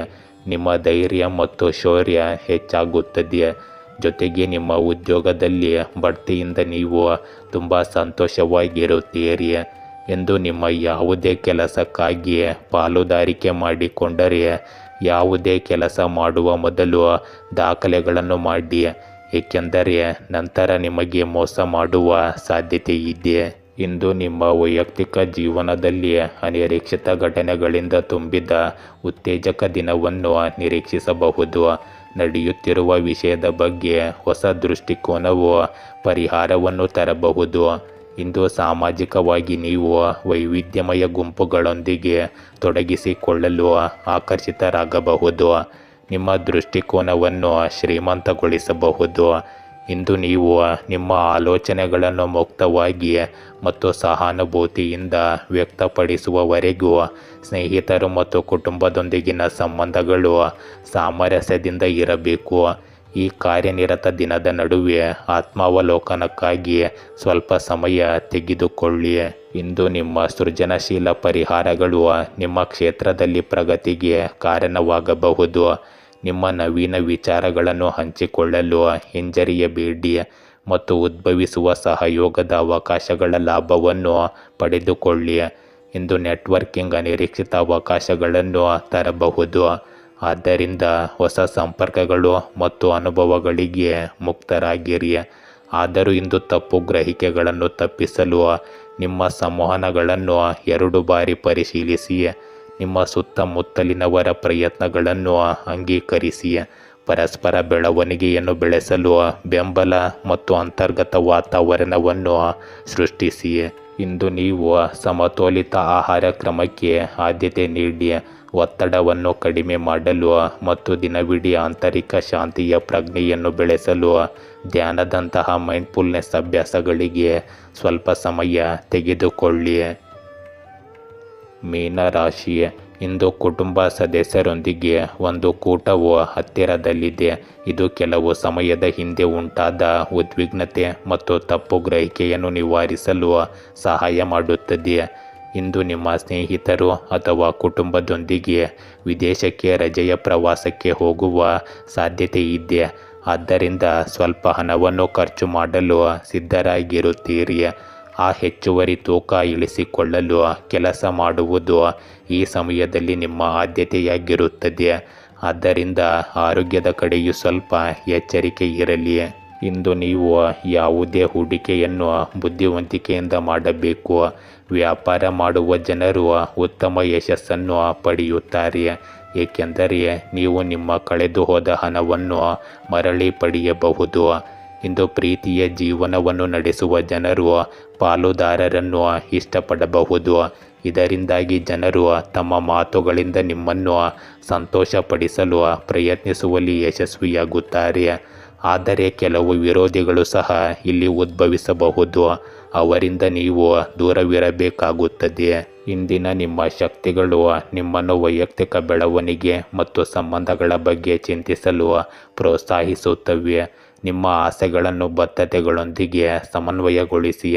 ನಿಮ್ಮ ಧೈರ್ಯ ಮತ್ತು ಶೌರ್ಯ ಹೆಚ್ಚಾಗುತ್ತದೆ. ಜೊತೆಗೆ ನಿಮ್ಮ ಉದ್ಯೋಗದಲ್ಲಿ ಬಡ್ತಿಯಿಂದ ನೀವು ತುಂಬ ಸಂತೋಷವಾಗಿರುತ್ತೀರಿ. ಎಂದು ನಿಮ್ಮ ಯಾವುದೇ ಕೆಲಸಕ್ಕಾಗಿ ಪಾಲುದಾರಿಕೆ ಮಾಡಿಕೊಂಡರೆ ಯಾವುದೇ ಕೆಲಸ ಮಾಡುವ ಮೊದಲು ದಾಖಲೆಗಳನ್ನು ಮಾಡಿ, ಏಕೆಂದರೆ ನಂತರ ನಿಮಗೆ ಮೋಸ ಮಾಡುವ ಸಾಧ್ಯತೆ ಇದೆ. ಇಂದು ನಿಮ್ಮ ವೈಯಕ್ತಿಕ ಜೀವನದಲ್ಲಿ ಅನಿರೀಕ್ಷಿತ ಘಟನೆಗಳಿಂದ ತುಂಬಿದ ಉತ್ತೇಜಕ ದಿನವನ್ನು ನಿರೀಕ್ಷಿಸಬಹುದು. ನಡೆಯುತ್ತಿರುವ ವಿಷಯದ ಬಗ್ಗೆ ಹೊಸ ದೃಷ್ಟಿಕೋನವು ಪರಿಹಾರವನ್ನು ತರಬಹುದು. ಇಂದು ಸಾಮಾಜಿಕವಾಗಿ ನೀವು ವೈವಿಧ್ಯಮಯ ಗುಂಪುಗಳೊಂದಿಗೆ ತೊಡಗಿಸಿಕೊಳ್ಳಲು ಆಕರ್ಷಿತರಾಗಬಹುದು. ನಿಮ್ಮ ದೃಷ್ಟಿಕೋನವನ್ನು ಶ್ರೀಮಂತಗೊಳಿಸಬಹುದು. ಇಂದು ನೀವು ನಿಮ್ಮ ಆಲೋಚನೆಗಳನ್ನು ಮುಕ್ತವಾಗಿ ಮತ್ತು ಸಹಾನುಭೂತಿಯಿಂದ ವ್ಯಕ್ತಪಡಿಸುವವರೆಗೂ ಸ್ನೇಹಿತರು ಮತ್ತು ಕುಟುಂಬದೊಂದಿಗಿನ ಸಂಬಂಧಗಳು ಸಾಮರಸ್ಯದಿಂದ ಇರಬೇಕು. ಈ ಕಾರ್ಯನಿರತ ದಿನದ ನಡುವೆ ಆತ್ಮಾವಲೋಕನಕ್ಕಾಗಿ ಸ್ವಲ್ಪ ಸಮಯ ತೆಗೆದುಕೊಳ್ಳಿ. ಇಂದು ನಿಮ್ಮ ಸೃಜನಶೀಲ ಪರಿಹಾರಗಳು ನಿಮ್ಮ ಕ್ಷೇತ್ರದಲ್ಲಿ ಪ್ರಗತಿಗೆ ಕಾರಣವಾಗಬಹುದು. ನಿಮ್ಮ ನವೀನ ವಿಚಾರಗಳನ್ನು ಹಂಚಿಕೊಳ್ಳಲು ಹಿಂಜರಿಯಬೇಡಿ ಮತ್ತು ಉದ್ಭವಿಸುವ ಸಹಯೋಗದ ಅವಕಾಶಗಳ ಲಾಭವನ್ನು ಪಡೆದುಕೊಳ್ಳಿ. ಇಂದು ನೆಟ್ವರ್ಕಿಂಗ್ ಅನಿರೀಕ್ಷಿತ ಅವಕಾಶಗಳನ್ನು ತರಬಹುದು. ಆದ್ದರಿಂದ ಹೊಸ ಸಂಪರ್ಕಗಳು ಮತ್ತು ಅನುಭವಗಳಿಗೆ ಮುಕ್ತರಾಗಿರಿ. ಆದರೂ ಇಂದು ತಪ್ಪು ಗ್ರಹಿಕೆಗಳನ್ನು ತಪ್ಪಿಸಲು ನಿಮ್ಮ ಸಂವಹನಗಳನ್ನು 2 ಬಾರಿ ಪರಿಶೀಲಿಸಿ. ನಿಮ್ಮ ಸುತ್ತಮುತ್ತಲಿನವರ ಪ್ರಯತ್ನಗಳನ್ನು ಅಂಗೀಕರಿಸಿ. ಪರಸ್ಪರ ಬೆಳವಣಿಗೆಯನ್ನು ಬೆಳೆಸಲು ಬೆಂಬಲ ಮತ್ತು ಅಂತರ್ಗತ ವಾತಾವರಣವನ್ನು ಸೃಷ್ಟಿಸಿ. ಇಂದು ನೀವು ಸಮತೋಲಿತ ಆಹಾರ ಕ್ರಮಕ್ಕೆ ಆದ್ಯತೆ ನೀಡಿ ಒತ್ತಡವನ್ನು ಕಡಿಮೆ ಮಾಡಲು ಮತ್ತು ದಿನವಿಡೀ ಆಂತರಿಕ ಶಾಂತಿಯ ಪ್ರಜ್ಞೆಯನ್ನು ಬೆಳೆಸಲು ಧ್ಯಾನದಂತಹ ಮೈಂಡ್ಫುಲ್ನೆಸ್ ಅಭ್ಯಾಸಗಳಿಗೆ ಸ್ವಲ್ಪ ಸಮಯ ತೆಗೆದುಕೊಳ್ಳಿ. ಮೀನರಾಶಿ, ಇಂದು ಕುಟುಂಬ ಸದಸ್ಯರೊಂದಿಗೆ ಒಂದು ಕೂಟವು ಹತ್ತಿರದಲ್ಲಿದೆ. ಇದು ಕೆಲವು ಸಮಯದ ಹಿಂದೆ ಉಂಟಾದ ಉದ್ವಿಗ್ನತೆ ಮತ್ತು ತಪ್ಪು ಗ್ರಹಿಕೆಯನ್ನು ನಿವಾರಿಸಲು ಸಹಾಯ ಮಾಡುತ್ತದೆ. ಇಂದು ನಿಮ್ಮ ಸ್ನೇಹಿತರು ಅಥವಾ ಕುಟುಂಬದೊಂದಿಗೆ ವಿದೇಶಕ್ಕೆ ರಜೆಯ ಪ್ರವಾಸಕ್ಕೆ ಹೋಗುವ ಸಾಧ್ಯತೆ ಇದೆ. ಆದ್ದರಿಂದ ಸ್ವಲ್ಪ ಹಣವನ್ನು ಖರ್ಚು ಮಾಡಲು ಸಿದ್ಧರಾಗಿರುತ್ತೀರಿ. ಆ ಹೆಚ್ಚುವರಿ ತೂಕ ಇಳಿಸಿಕೊಳ್ಳಲು ಕೆಲಸ ಮಾಡುವುದು ಈ ಸಮಯದಲ್ಲಿ ನಿಮ್ಮ ಆದ್ಯತೆಯಾಗಿರುತ್ತದೆ. ಆದ್ದರಿಂದ ಆರೋಗ್ಯದ ಕಡೆಯೂ ಸ್ವಲ್ಪ ಎಚ್ಚರಿಕೆ ಇರಲಿ. ಇಂದು ನೀವು ಯಾವುದೇ ಹೂಡಿಕೆಯನ್ನು ಬುದ್ಧಿವಂತಿಕೆಯಿಂದ ಮಾಡಬೇಕು. ವ್ಯಾಪಾರ ಮಾಡುವ ಜನರು ಉತ್ತಮ ಯಶಸ್ಸನ್ನು ಪಡೆಯುತ್ತಾರೆ, ಏಕೆಂದರೆ ನೀವು ನಿಮ್ಮ ಕಳೆದು ಹೋದ ಹಣವನ್ನು ಮರಳಿ ಪಡೆಯಬಹುದು. ಇಂದು ಪ್ರೀತಿಯ ಜೀವನವನ್ನು ನಡೆಸುವ ಜನರು ಪಾಲುದಾರರನ್ನು ಇಷ್ಟಪಡಬಹುದು. ಇದರಿಂದಾಗಿ ಜನರು ತಮ್ಮ ಮಾತುಗಳಿಂದ ನಿಮ್ಮನ್ನು ಸಂತೋಷಪಡಿಸಲು ಪ್ರಯತ್ನಿಸುವಲ್ಲಿ ಯಶಸ್ವಿಯಾಗುತ್ತಾರೆ. ಆದರೆ ಕೆಲವು ವಿರೋಧಿಗಳು ಸಹ ಇಲ್ಲಿ ಉದ್ಭವಿಸಬಹುದು. ಅವರಿಂದ ನೀವು ದೂರವಿರಬೇಕಾಗುತ್ತದೆ. ಇಂದಿನ ನಿಮ್ಮ ಶಕ್ತಿಗಳು ನಿಮ್ಮನ್ನು ವೈಯಕ್ತಿಕ ಬೆಳವಣಿಗೆ ಮತ್ತು ಸಂಬಂಧಗಳ ಬಗ್ಗೆ ಚಿಂತಿಸಲು ಪ್ರೋತ್ಸಾಹಿಸುತ್ತವೆ. ನಿಮ್ಮ ಆಸೆಗಳನ್ನು ಬದ್ಧತೆಗಳೊಂದಿಗೆ ಸಮನ್ವಯಗೊಳಿಸಿ.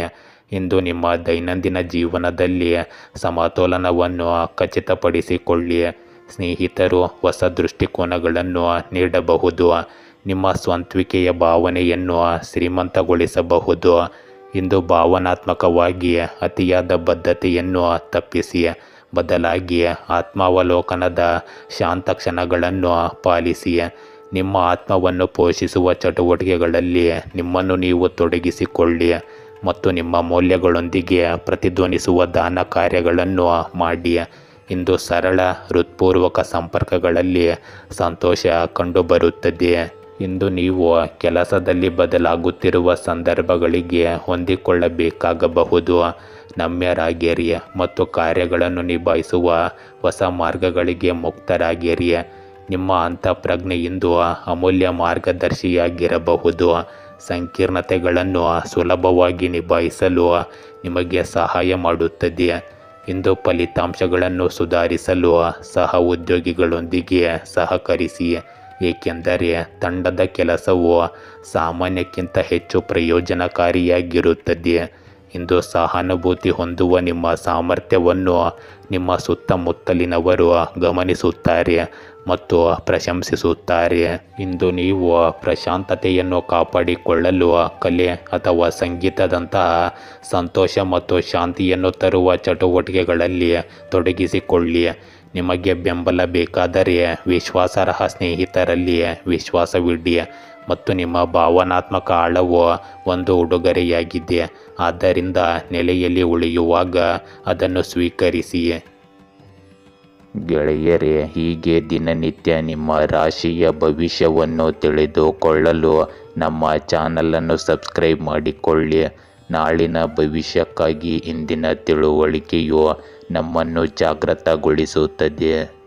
ಇಂದು ನಿಮ್ಮ ದೈನಂದಿನ ಜೀವನದಲ್ಲಿ ಸಮತೋಲನವನ್ನು ಖಚಿತಪಡಿಸಿಕೊಳ್ಳಿ. ಸ್ನೇಹಿತರು ಹೊಸ ದೃಷ್ಟಿಕೋನಗಳನ್ನು ನೀಡಬಹುದು, ನಿಮ್ಮ ಸ್ವಂತಿಕೆಯ ಭಾವನೆಯನ್ನು ಶ್ರೀಮಂತಗೊಳಿಸಬಹುದು. ಇಂದು ಭಾವನಾತ್ಮಕವಾಗಿ ಅತಿಯಾದ ಬದ್ಧತೆಯನ್ನು ತಪ್ಪಿಸಿ, ಬದಲಾಗಿ ಆತ್ಮಾವಲೋಕನದ ಶಾಂತ ಕ್ಷಣಗಳನ್ನು ಪಾಲಿಸಿ. ನಿಮ್ಮ ಆತ್ಮವನ್ನು ಪೋಷಿಸುವ ಚಟುವಟಿಕೆಗಳಲ್ಲಿ ನಿಮ್ಮನ್ನು ನೀವು ತೊಡಗಿಸಿಕೊಳ್ಳಿ ಮತ್ತು ನಿಮ್ಮ ಮೌಲ್ಯಗಳೊಂದಿಗೆ ಪ್ರತಿಧ್ವನಿಸುವ ದಾನ ಕಾರ್ಯಗಳನ್ನು ಮಾಡಿ. ಇಂದು ಸರಳ ಹೃತ್ಪೂರ್ವಕ ಸಂಪರ್ಕಗಳಲ್ಲಿ ಸಂತೋಷ ಕಂಡುಬರುತ್ತದೆ. ಇಂದು ನೀವು ಕೆಲಸದಲ್ಲಿ ಬದಲಾಗುತ್ತಿರುವ ಸಂದರ್ಭಗಳಿಗೆ ಹೊಂದಿಕೊಳ್ಳಬೇಕಾಗಬಹುದು. ನಮ್ಯರಾಗಿರಿ ಮತ್ತು ಕಾರ್ಯಗಳನ್ನು ನಿಭಾಯಿಸುವ ಹೊಸ ಮಾರ್ಗಗಳಿಗೆ ಮುಕ್ತರಾಗಿರಿ. ನಿಮ್ಮ ಅಂತಃಪ್ರಜ್ಞೆ ಇಂದು ಅಮೂಲ್ಯ ಮಾರ್ಗದರ್ಶಿಯಾಗಿರಬಹುದು. ಸಂಕೀರ್ಣತೆಗಳನ್ನು ಸುಲಭವಾಗಿ ನಿಭಾಯಿಸಲು ನಿಮಗೆ ಸಹಾಯ ಮಾಡುತ್ತದೆ. ಇಂದು ಫಲಿತಾಂಶಗಳನ್ನು ಸುಧಾರಿಸಲು ಸಹ ಉದ್ಯೋಗಿಗಳೊಂದಿಗೆ ಸಹಕರಿಸಿ, ಏಕೆಂದರೆ ತಂಡದ ಕೆಲಸವು ಸಾಮಾನ್ಯಕ್ಕಿಂತ ಹೆಚ್ಚು ಪ್ರಯೋಜನಕಾರಿಯಾಗಿರುತ್ತದೆ. ಇಂದು ಸಹಾನುಭೂತಿ ಹೊಂದುವ ನಿಮ್ಮ ಸಾಮರ್ಥ್ಯವನ್ನು ನಿಮ್ಮ ಸುತ್ತಮುತ್ತಲಿನವರು ಗಮನಿಸುತ್ತಾರೆ ಮತ್ತು ಪ್ರಶಂಸಿಸುತ್ತಾರೆ. ಇಂದು ನೀವು ಪ್ರಶಾಂತತೆಯನ್ನು ಕಾಪಾಡಿಕೊಳ್ಳಲು ಕಲೆ ಅಥವಾ ಸಂಗೀತದಂತಹ ಸಂತೋಷ ಮತ್ತು ಶಾಂತಿಯನ್ನು ತರುವ ಚಟುವಟಿಕೆಗಳಲ್ಲಿ ತೊಡಗಿಸಿಕೊಳ್ಳಿ. ನಿಮಗೆ ಬೆಂಬಲ ಬೇಕಾದರೆ ವಿಶ್ವಾಸಾರ್ಹ ಸ್ನೇಹಿತರಲ್ಲಿ ವಿಶ್ವಾಸವಿಡಿ ಮತ್ತು ನಿಮ್ಮ ಭಾವನಾತ್ಮಕ ಆಳವು ಒಂದು ಉಡುಗೊರೆಯಾಗಿದೆ. ಆದ್ದರಿಂದ ನೆಲೆಯಲ್ಲಿ ಉಳಿಯುವಾಗ ಅದನ್ನು ಸ್ವೀಕರಿಸಿ. ಗೆಳೆಯರೇ, ಹೀಗೆ ದಿನನಿತ್ಯ ನಿಮ್ಮ ರಾಶಿಯ ಭವಿಷ್ಯವನ್ನು ತಿಳಿದುಕೊಳ್ಳಲು ನಮ್ಮ ಚಾನಲನ್ನು ಸಬ್ಸ್ಕ್ರೈಬ್ ಮಾಡಿಕೊಳ್ಳಿ. ನಾಳಿನ ಭವಿಷ್ಯಕ್ಕಾಗಿ ಇಂದಿನ ತಿಳುವಳಿಕೆಯು ನಮ್ಮನ್ನು ಜಾಗೃತಗೊಳಿಸುತ್ತದೆ.